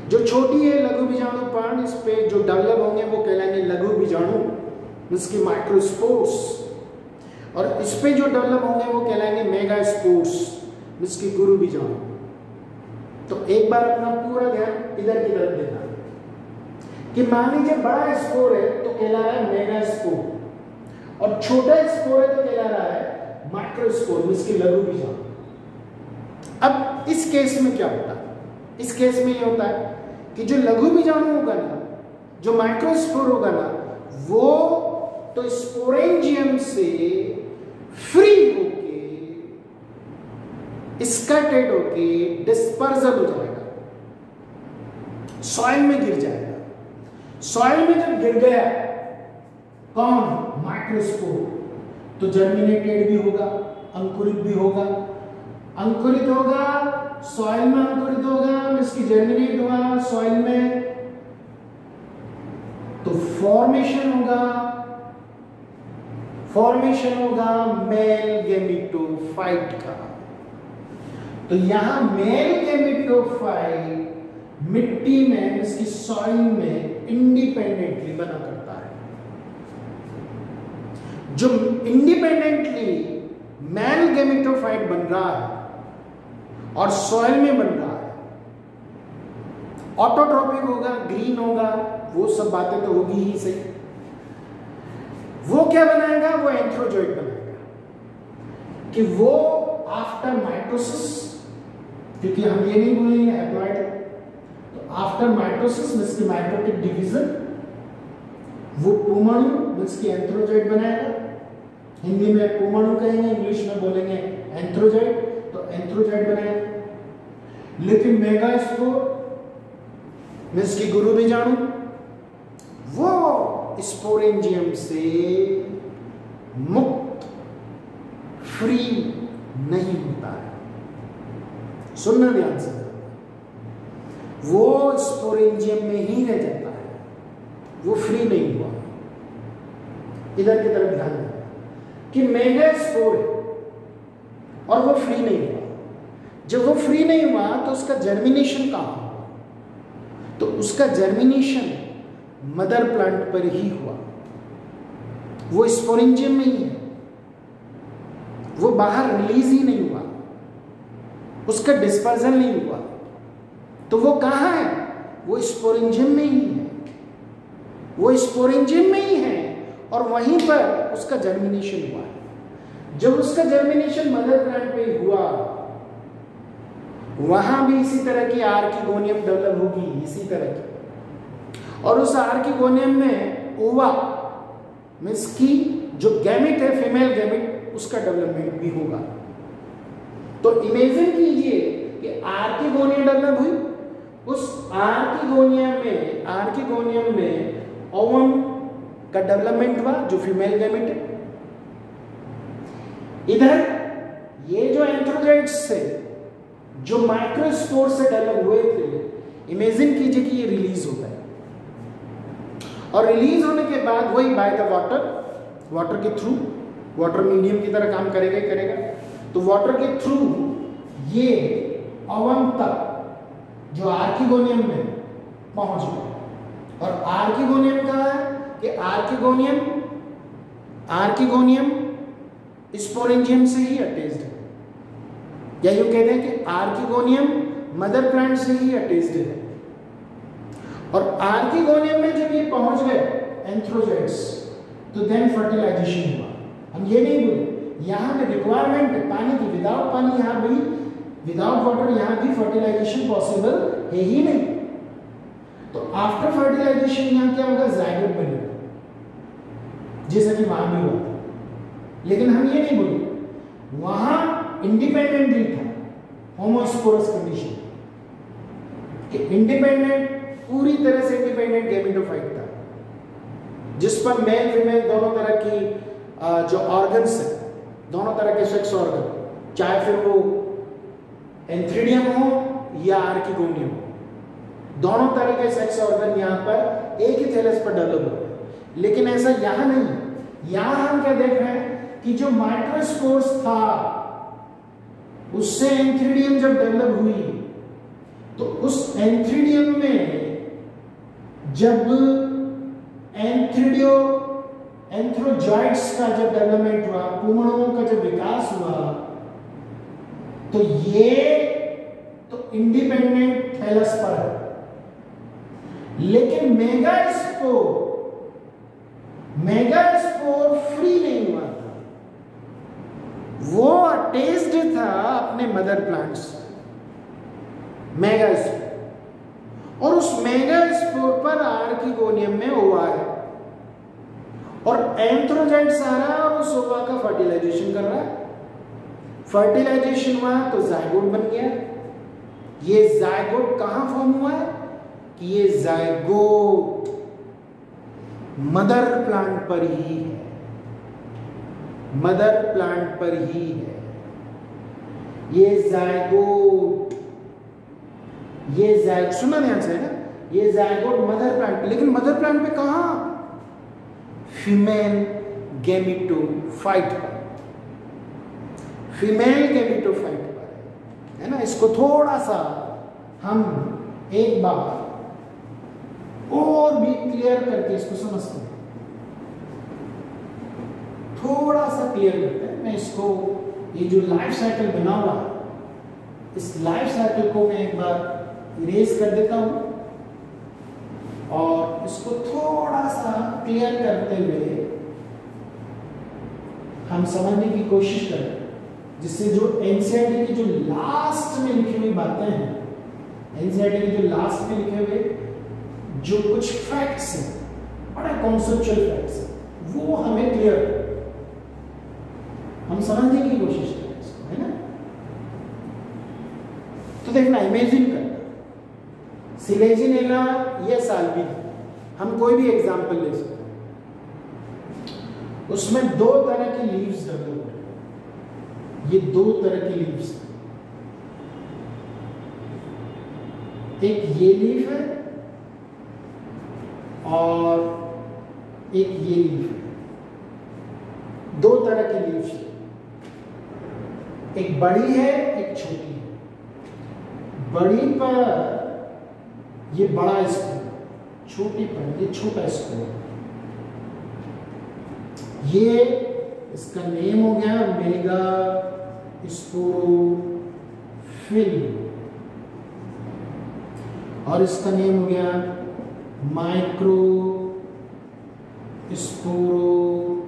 जो छोटी है लघु बीजाणुपर्ण, इस पे जो डेवलप होंगे वो कहलाएंगे लघु बीजाणु, जिसकी माइक्रोस्पोर्स। और इस पे जो डेवलप होंगे वो कहलाएंगे मेगास्पोर्स, जिसकी गुरु बीजाणु। तो एक बार अपना पूरा ध्यान इधर की तरफ देना कि मान लीजिए बड़ा स्पोर है तो कहला रहा है मेगास्पोर, और छोटा स्पोर है तो कहला रहा है माइक्रोस्पोर, जिसकी लघु बीजाणु। अब इस केस में क्या होता है? इस केस में ये होता है कि जो लघु बीजाणु होगा ना, जो माइक्रोस्पोर होगा ना, वो तो स्पोरेंजियम से फ्री होके स्कैटर्ड होके डिस्पर्सल हो जाएगा, सॉइल में गिर जाएगा। सॉइल में जब गिर गया कौन? माइक्रोस्पोर, तो जर्मिनेटेड भी होगा, अंकुरित भी होगा। अंकुरित होगा, सॉइल में अंकुरित होगा, इसकी जर्मिनेट हुआ सॉइल में, तो फॉर्मेशन होगा मेल गेमिटोफाइट का। तो यहां मेल गेमिटोफाइट मिट्टी में, इसकी सॉइल में इंडिपेंडेंटली बना करता है। जो इंडिपेंडेंटली मेल गेमिटोफाइट बन रहा है और सॉइल में बन रहा है, ऑटोट्रोपिक होगा, ग्रीन होगा, वो सब बातें तो होगी ही सही। वो क्या बनाएगा? वो एंथ्रोजोइट बनाएगा कि वो आफ्टर माइटोसिस, क्योंकि हम ये नहीं बोलेंगे हैप्लॉइड, तो आफ्टर माइटोसिस, इसकी माइटोटिक डिवीजन, वो पुमणु मीन्स की एंथ्रोजॉइड बनाएगा। हिंदी में पुमणु कहेंगे, इंग्लिश में बोलेंगे एंथ्रोजॉइड, तो एंथ्रोजॉइड बनाएगा। लेकिन मेगास्पोर मीन्स की गुरु बीजाणु, वो स्पोरेंजियम से मुक्त फ्री नहीं होता है। सुनना ध्यान से, वो स्पोरेंजियम में ही रह जाता है, वो फ्री नहीं हुआ। इधर की तरफ ध्यान दें कि मेगास्पोर है और वो फ्री नहीं हुआ। जब वो फ्री नहीं हुआ तो उसका जर्मिनेशन कहाँ हुआ? तो उसका जर्मिनेशन मदर प्लांट पर ही हुआ। वो स्पोरेंजियम में ही है, वो बाहर रिलीज ही नहीं हुआ, उसका डिस्पर्जन नहीं हुआ। तो वो कहाँ है? वो स्पोरेंजियम में ही है, वो स्पोरेंजियम में ही है और वहीं पर उसका जर्मिनेशन हुआ है। जब उसका जर्मिनेशन मदर प्लांट पे हुआ, वहां भी इसी तरह की आर्किगोनियम डेवलप होगी, इसी तरह की। और उस आर्किगोनियम में ओवा मीन्स की जो गैमेट है, फीमेल गैमेट, उसका डेवलपमेंट भी होगा। तो इमेजिन कीजिए कि आर्किगोनियम डेवलप हुई, उस आर्किगोनियम में ओवम का डेवलपमेंट हुआ जो फीमेल गैमेट है। इधर ये जो एंथ्रोजॉइड्स थे जो माइक्रोस्पोर से डेवलप हुए थे, इमेजिन कीजिए कि ये रिलीज होता है और रिलीज होने के बाद वही बाय द वाटर के थ्रू, वाटर मीडियम की तरह काम करेगा ही करेगा। तो वाटर के थ्रू ये ओवम तक जो आर्किगोनियम में पहुंच गया। और आर्किगोनियम कहाँ है कि आर्किगोनियम स्पोरेंजियम से ही अटैच्ड है, या यूं कहते हैं कि आर्किगोनियम मदर प्लांट से ही अटैच्ड है। और आर्किगोनियम में जब ये पहुंच गए एंथ्रोजॉइड्स, तो देन फर्टिलाइजेशन हुआ। हम ये नहीं बोले यहाँ पे रिक्वायरमेंट है पानी की, विदाउट पानी यहाँ भी, विदाउट वाटर यहाँ भी फर्टिलाइजेशन पॉसिबल है ही नहीं। तो आफ्टर फर्टिलाइजेशन यहाँ क्या होगा? जायगोट बनेगा, जैसा कि वहां भी हुआ था। लेकिन हम ये नहीं बोले वहां इंडिपेंडेंटली था, होमोस्पोरस कंडीशन कि इंडिपेंडेंट, पूरी तरह से इंडिपेंडेंट गैमेटोफाइट था, जिस पर मेल फीमेल दोनों तरह की जो ऑर्गन्स है, दोनों तरह के सेक्स ऑर्गन, चाहे फिर वो एंथ्रीडियम हो या आर्किगोनियम हो, दोनों तरह के सेक्स ऑर्गन यहाँ पर एक ही थैलस पर डेवलप हो गए। लेकिन ऐसा यहाँ नहीं। यहाँ हम क्या देख रहे हैं कि जो माइक्रोस्पोर्स था उससे एंथ्रीडियम जब डेवलप हुई, तो उस एंथ्रीडियम में जब एंथ्रोजॉइड्स का जब डेवलपमेंट हुआ, पुमणुओं का जब विकास हुआ, तो ये तो इंडिपेंडेंट थैलस पर है। लेकिन मेगास्पोर फ्री नहीं हुआ था, वो अटैच्ड था अपने मदर प्लांट से, मेगास्पोर। और उस मेगास्पोर पर आर्किगोनियम में ओवा है और एंथ्रोजॉइड्स आ रहा है और उस ओवा का फर्टिलाइजेशन कर रहा है। फर्टिलाइजेशन हुआ तो जायगोट बन गया। ये जायगोट कहां फॉर्म हुआ है कि ये जायगोट मदर प्लांट पर ही है, मदर प्लांट पर ही है ये जायगोट। सुना ध्यान से है ना, ये जायगोट मदर प्लांट पे। लेकिन मदर प्लांट पे कहां? फीमेल गैमेटोफाइट पर, फीमेल गैमेटोफाइट पर है ना। इसको थोड़ा सा हम एक बार और भी क्लियर करके इसको समझते हैं, थोड़ा सा क्लियर करते हैं। मैं इसको, ये जो लाइफ साइकिल बना हुआ है, इस लाइफ साइकिल को मैं एक बार इरेज कर देता हूं और इसको थोड़ा सा क्लियर करते हुए हम समझने की कोशिश करें, जिससे जो एनसीईआरटी की जो लास्ट में लिखी हुई बातें हैं, एनसीईआरटी की जो लास्ट में लिखे हुए जो कुछ फैक्ट्स हैं, बड़ा कॉन्सेप्चुअल फैक्ट्स है, वो हमें क्लियर हम समझने की कोशिश करें इसको, है ना। तो देखना, इमेजिन करना सिलेजिनेला या साल्विन, हम कोई भी एग्जांपल ले सकते हैं, उसमें दो तरह की लीव्स डेवलप हो रही, ये दो तरह की लीव्स, एक ये लीफ है और एक ये लीफ है, दो तरह की लीव्स है, एक बड़ी है एक छोटी है। बड़ी पर ये बड़ा स्पोर, छोटी पर ये छोटा स्पोर। ये इसका नेम हो गया मेगा स्पोरोफिल और इसका नेम हो गया माइक्रो स्पोरोफिल।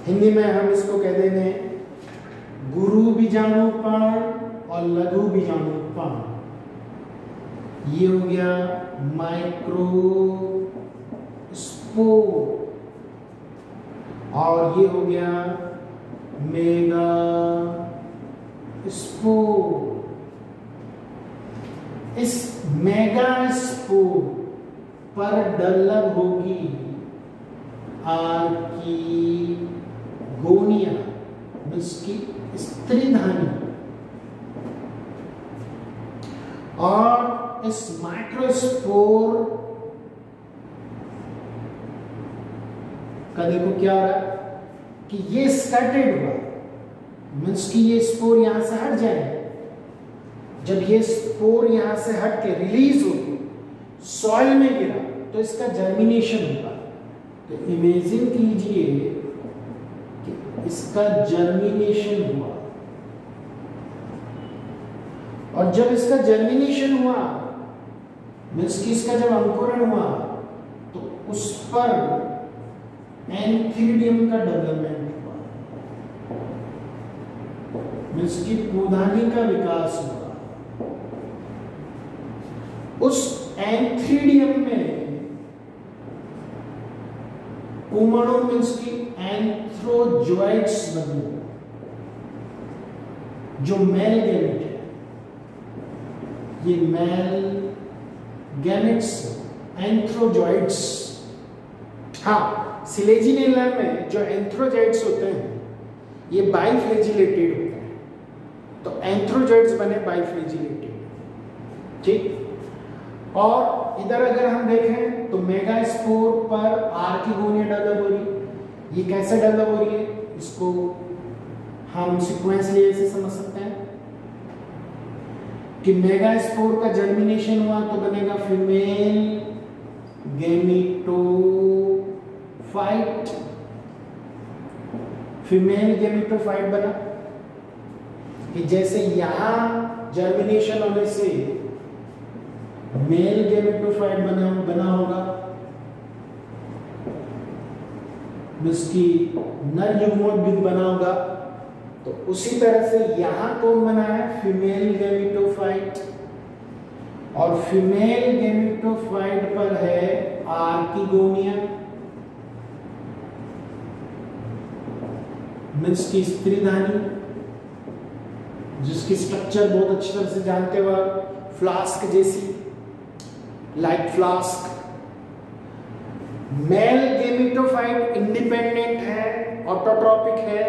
हिंदी में हम इसको कह देंगे गुरु बीजाणुपण और लघु बीजाणुपण। ये हो गया माइक्रो स्पोर और ये हो गया मेगा स्पोर। इस मेगा स्पोर पर डेवलप होगी आर्किगोनिया, इसकी स्त्रीधानी, और इस माइक्रोस्पोर का देखो क्या हो रहा है कि ये स्कैटर्ड हुआ, मीन्स कि ये स्पोर यहां से हट जाए। जब ये स्पोर यहां से हट के रिलीज होगी सॉइल में गिरा तो इसका जर्मिनेशन होगा। तो इमेजिन कीजिए कि इसका जर्मिनेशन हुआ, और जब इसका जर्मिनेशन हुआ मीन्स कि इसका जब अंकुरण हुआ तो उस पर एंथीरिडियम का डेवलपमेंट हुआ, मीन्स कि पूधानी का विकास हुआ। उस एंथीरिडियम में पुमणु मीन्स की एंथ्रोजोइड्स बने, जो मेल गैमेट है, ये मेल गैमेट्स एंथ्रोजोइड्स। हाँ, सिलेजिनेला में जो एंथ्रोजोइड्स होते हैं ये बाइफ्लैजिलेटेड होते हैं, तो एंथ्रोजोइड्स बने बाइफ्लैजिलेटेड, ठीक। और इधर अगर हम देखें तो मेगास्पोर पर आर्किगोनिया डेवलप हो रही। ये कैसे डेवलप हो रही है, इसको हम सीक्वेंसली ऐसे समझ सकते हैं कि मेगास्पोर का जर्मिनेशन हुआ तो बनेगा फीमेल गैमेटोफाइट। फीमेल गैमेटोफाइट बना कि जैसे यहां जर्मिनेशन होने से मेल गैमेटोफाइट बना होगा, जिसकी नर युग्मोद्भिद बना होगा, तो उसी तरह से यहां कौन बना है, फीमेल गैमेटोफाइट। और फीमेल गैमेटोफाइट पर है आर्किगोनिया, मीन्स की स्त्रीधानी, जिसकी स्ट्रक्चर बहुत अच्छी तरह से जानते हो आप, फ्लास्क जैसी, like flask. Male gametophyte independent है, ऑटोट्रॉपिक है,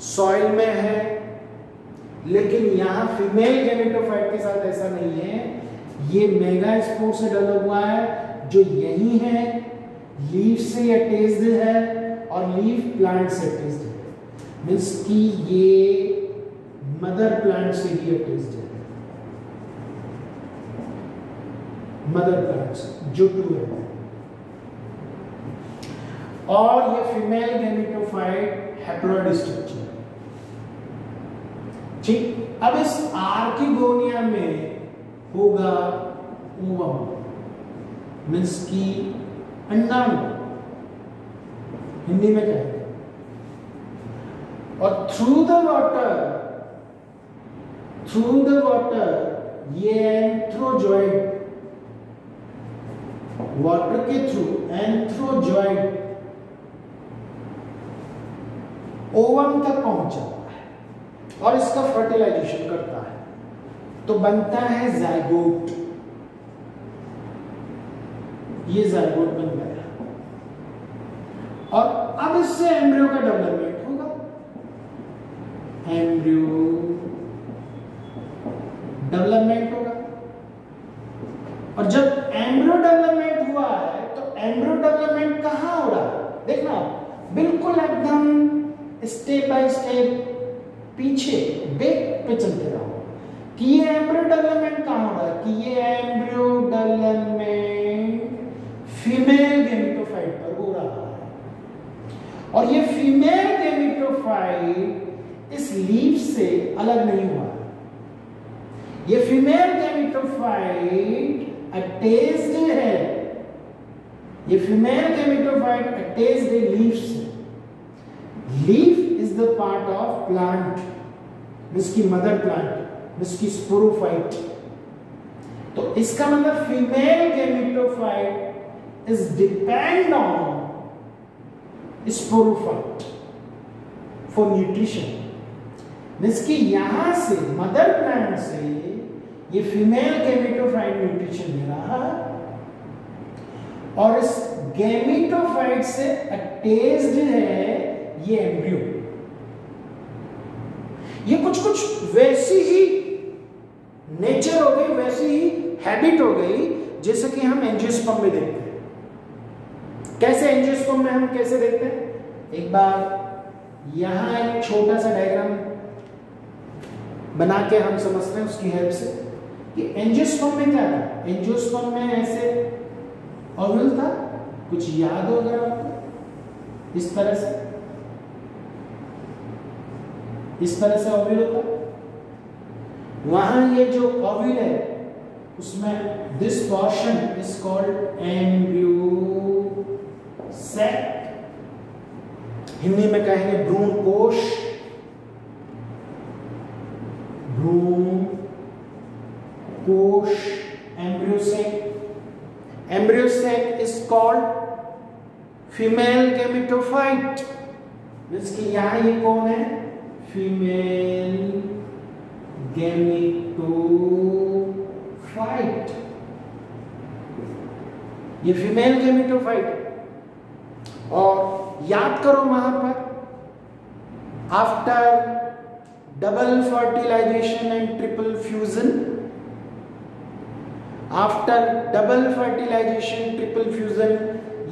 सॉइल में है, लेकिन यहां फीमेल गैमेटोफाइट के साथ ऐसा नहीं है। ये मेगास्पोर से डेवलप हुआ है, जो यही है, लीफ से अटैच्ड है और लीफ प्लांट से अटैच्ड है, मीन्स कि ये मदर प्लांट से ही अटैच्ड है, मदर प्लांट्स जो टू है। और ये फीमेल गैमेटोफाइट हैप्लॉइड स्ट्रक्चर, ठीक। अब इस आर्किगोनिया में होगा ओवम, मीन्स की अंडाणु, हिंदी में कहें, और थ्रू द वाटर ये एंथ्रोजॉइड वाटर के थ्रू एंथ्रोजॉइड ओवम तक पहुंच जाता है और इसका फर्टिलाइजेशन करता है, तो बनता है जाइगोट। ये जाइगोट बन गया और अब इससे एम्ब्रियो का डेवलपमेंट होगा। एम्ब्रियो डेवलपमेंट होगा और जब एम्ब्रियो डेवलपमेंट हुआ है तो एम्ब्रियो डेवलपमेंट कहां हो रहा है? देखना बिल्कुल एकदम स्टेप बाय स्टेप पीछे बैक पे चलते रहो कि ये एम्ब्रियो डेवलपमेंट कहां हो रहा है, कि ये एम्ब्रियो डेवलपमेंट फीमेल गेमेटोफाइट पर हो रहा है और ये फीमेल गेमेटोफाइट इस लीफ से अलग नहीं हुआ। ये फीमेल गेमेटोफाइट अटैच्ड है, ये फीमेल गेमेटोफाइट अटैच्ड है लीफ से। Leaf is the part of plant, जिसकी मदर प्लांट, जिसकी स्पोरोफाइट। तो इसका मतलब female gametophyte is depend on sporophyte for nutrition। Means कि यहां से मदर प्लांट से ये फीमेल गेमेटोफाइट न्यूट्रिशन ले रहा है और इस गेमेटोफाइट से अटैच्ड है ये एम्ब्रियो। ये कुछ कुछ वैसी ही नेचर हो गई, वैसी ही हैबिट हो गई जैसे कि हम एंजियोस्पर्म में देखते हैं। कैसे एंजियोस्पर्म में हम कैसे देखते हैं? एक बार यहां एक छोटा सा डायग्राम बना के हम समझते हैं उसकी हेल्प से कि एंजियोस्पर्म में क्या था। एंजियोस्पर्म में ऐसे ओव्यूल था, कुछ याद होगा आपको? इस तरह से ओव्यूल होता। वहां ये जो ओव्यूल है उसमें this portion is called embryo sac, Hindi में कहेंगे भ्रूण कोश। भ्रूण कोश, embryo sac. Embryo sac is called female gametophyte. Means कि यहां ये कौन है? Female gametophyte. ये फीमेल गेमेटोफाइट। और याद करो वहां पर after double fertilization and triple fusion, after double fertilization triple fusion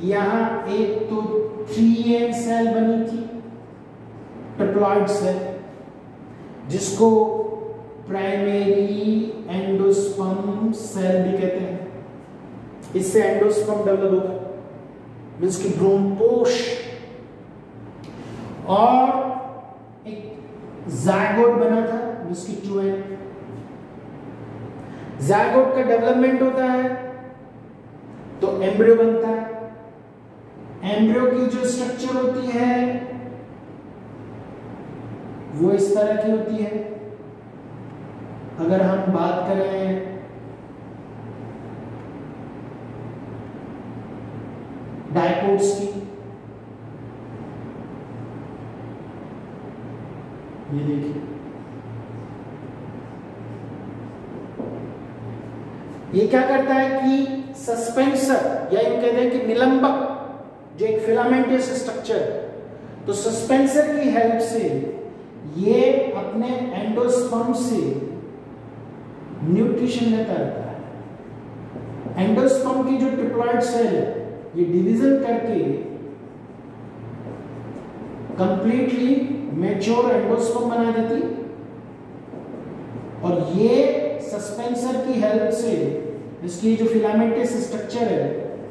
यहां एक तो 3 सेल बनी थी, ट्रिप्लॉइड सेल, जिसको प्राइमरी एंडोस्पर्म सेल भी कहते हैं। इससे एंडोस्पर्म डेवलप होगा, मीन्स की भ्रूणपोष। और एक जायगोट बना था जिसकी 2n। जायगोट का डेवलपमेंट होता है तो एम्ब्रियो बनता है। एम्ब्रियो की जो स्ट्रक्चर होती है वो इस तरह की होती है। अगर हम बात करें डायकोट्स की, ये देखिए, ये क्या करता है कि सस्पेंसर या यूं कहते हैं कि निलंबक, जो एक फिलामेंटस स्ट्रक्चर, तो सस्पेंसर की हेल्प से ये अपने एंडोस्पर्म से न्यूट्रिशन लेता रहता है। एंडोस्पर्म की जो ट्रिप्लॉइड सेल है ये डिवीजन करके कंप्लीटली मैच्योर एंडोस्पर्म बना देती और ये सस्पेंसर की हेल्प से, इसकी जो फिलामेंटस स्ट्रक्चर है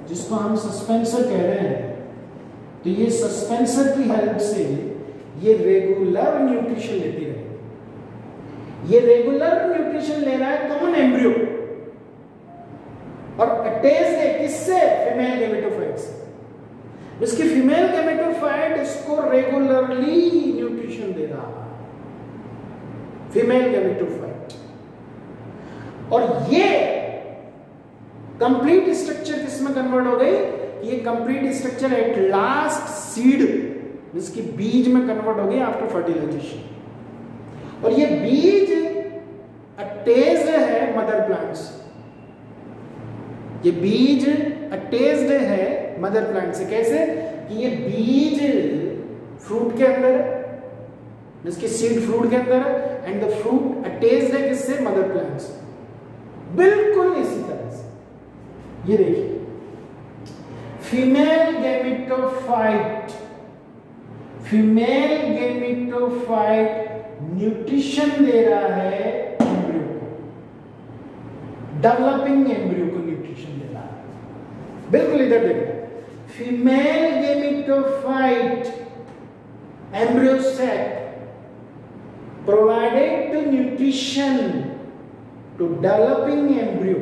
जिसको हम सस्पेंसर कह रहे हैं, तो ये सस्पेंसर की हेल्प से ये रेगुलर न्यूट्रिशन लेती रहेगी। ये रेगुलर न्यूट्रिशन ले रहा है कॉमन एम्ब्रियो और अटैच है किससे? फीमेल गेमेटोफाइट से। इसकी फीमेल गेमेटोफाइट इसको रेगुलरली न्यूट्रिशन दे रहा है, फीमेल गेमेटोफाइट। और ये कंप्लीट स्ट्रक्चर किसमें कन्वर्ट कन्वर्ट हो गई, ये complete structure at last seed जिसकी बीज में कन्वर्ट हो गई आफ्टर फर्टिलाइजेशन। और ये बीज अटैच्ड है मदर प्लांट से, ये बीज अटैच्ड है मदर प्लांट से। कैसे कि ये बीज फ्रूट के अंदर है, जिसकी सीड फ्रूट के अंदर है, एंड द फ्रूट अटैच्ड है किससे? मदर प्लांट से। बिल्कुल इसी तरह से ये देखिए, female gametophyte, female gametophyte nutrition दे रहा है एम्ब्रियो को, डेवलपिंग एम्ब्रियो को न्यूट्रिशन दे रहा है। बिल्कुल इधर देखो, female gametophyte embryo sac provided to nutrition to developing embryo।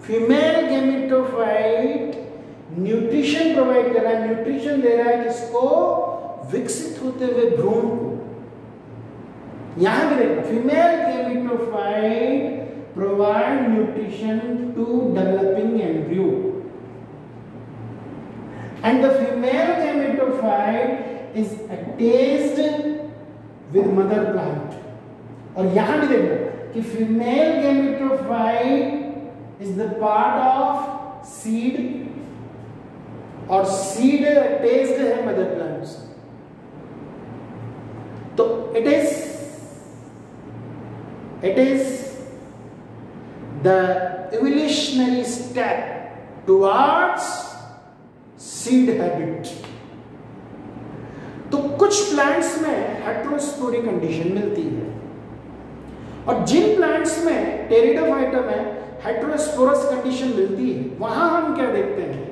Female gametophyte nutrition provide कर रहा है, न्यूट्रिशन दे रहा है किसको? विकसित होते हुए भ्रूण को। यहां भी देखो, female gametophyte provide nutrition to developing embryo and the female gametophyte is attached with mother plant. और यहां भी देखो कि female gametophyte is the part of seed और सीड अटैच्ड है मदर प्लांट से। तो it is the evolutionary step towards seed habit। तो कुछ प्लांट्स में हेटेरोस्पोरिक कंडीशन मिलती है और जिन प्लांट्स में टेरिडोफाइटा में हेटेरोस्पोरस कंडीशन मिलती है, वहां हम क्या देखते हैं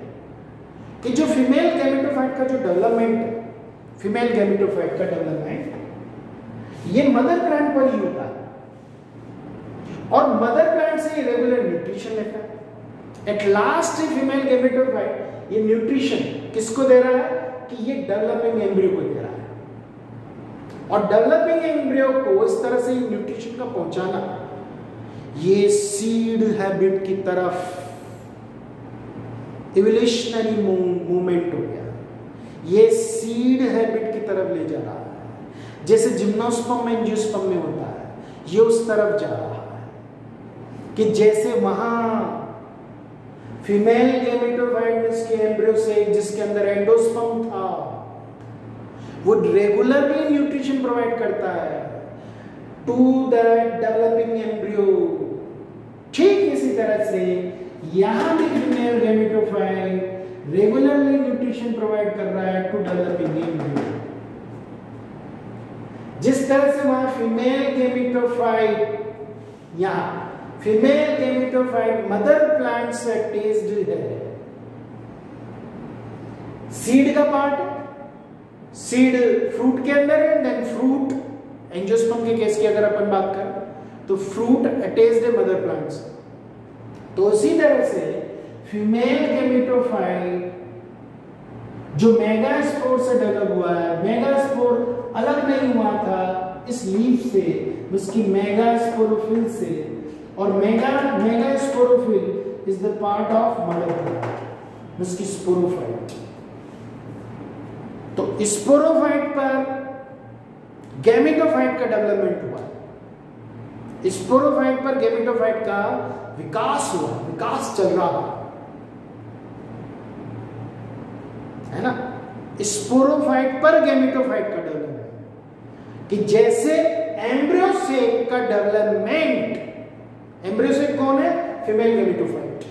कि जो फीमेल गैमेटोफाइट का जो डेवलपमेंट है, फीमेल गैमेटोफाइट का डेवलपमेंट ये मदर प्लांट पर ही होता है और मदर प्लांट से ये रेगुलर न्यूट्रिशन लेता है। एट लास्ट फीमेल गैमेटोफाइट ये न्यूट्रिशन किसको दे रहा है? कि ये डेवलपिंग एम्ब्रियो को दे रहा है। और डेवलपिंग एम्ब्रियो को इस तरह से न्यूट्रिशन का पहुंचाना, ये सीड हैबिट की तरफ इवोल्यूशनरी मूवमेंट हो गया, ये सीड हैबिट की तरफ ले जा रहा है। जैसे जिम्नोस्पर्म में एंजियोस्पर्म में होता है, ये उस तरफ जा रहा है कि जैसे वहां फीमेल गैमेटोफाइट के एम्ब्रियो से जिसके अंदर एंडोस्पर्म था, वो रेगुलरली न्यूट्रिशन प्रोवाइड करता है टू द डेवलपिंग एम्ब्रियो, ठीक इसी तरह से यहां भी female gametophyte regularly nutrition provide कर रहा है टू डेवलपिंग एम्ब्रियो। जिस तरह से वहां फीमेल गैमेटोफाइट, यहां फीमेल गैमेटोफाइट मदर प्लांट से अटैच्ड है, सीड का पार्ट, सीड फ्रूट के अंदर है, देन फ्रूट एंजियोस्पर्म के केस की अगर अपन बात करें तो फ्रूट अटैच्ड है मदर प्लांट से। तो इसी तरह से फीमेल गैमेटोफाइट जो मेगास्पोर से डेवलप हुआ है, मेगास्पोर अलग नहीं हुआ था इस लीफ से, उसकी मेगास्पोरोफिल से, और megasporophyll is the part of mother plant, उसकी स्पोरोफाइट। तो स्पोरोफाइट पर गैमेटोफाइट का डेवलपमेंट हुआ, स्पोरोफाइट पर गैमेटोफाइट का विकास हुआ, विकास चल रहा है ना। स्पोरोफाइट पर गैमेटोफाइट का डेवलपमेंट, कि जैसे एम्ब्रियो सेक का डेवलपमेंट, एम्ब्रियो सेक कौन है? Female gametophyte.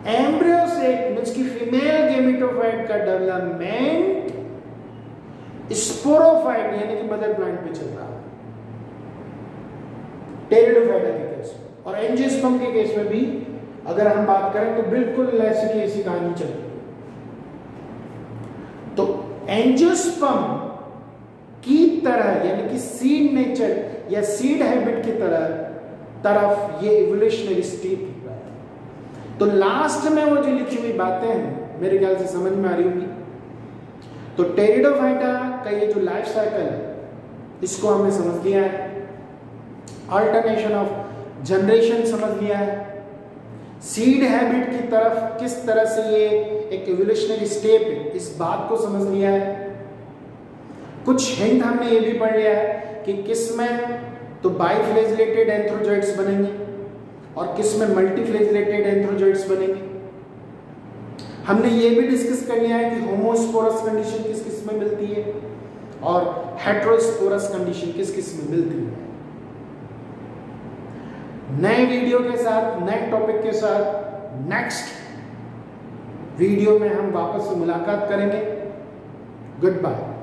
Embryo sac means की फीमेल गैमेटोफाइट का डेवलपमेंट स्पोरोफाइट यानी कि मदर प्लांट पे चल रहा है, टेरिडोफाइटा के केस में। और एंजियोस्पर्म के केस में भी अगर हम बात करें तो बिल्कुल ऐसी की ऐसी कहानी चल रही है। तो एंजियोस्पर्म की तरह यानी कि सीड नेचर या सीड हैबिट की तरफ ये इवोल्यूशनरी स्टेप हो रहा है। तो लास्ट में वो जो लिखी हुई बातें हैं मेरे ख्याल से समझ में आ रही होंगी। तो टेरिडोफाइटा का ये जो लाइफ साइकिल है इसको हमने समझ लिया है, अल्टरनेशन ऑफ जनरेशन समझ लिया है, सीड हैबिट की तरफ किस तरह से ये एक एवोल्यूशनरी स्टेप है, इस बात को समझ लिया है। कुछ हिंट हमने ये भी पढ़ लिया है कि किस में तो बाइफ्लैजिलेटेड एंथ्रोजॉइड्स बनेंगे और किस में मल्टीफ्लैजिलेटेड एंथ्रोजॉइड्स बनेंगे। हमने ये भी डिस्कस कर लिया है कि होमोस्पोरस कंडीशन किस किस में मिलती है और हेटेरोस्पोरस कंडीशन किस किस में मिलती है। नए वीडियो के साथ, नए टॉपिक के साथ नेक्स्ट वीडियो में हम वापस से मुलाकात करेंगे। Good bye.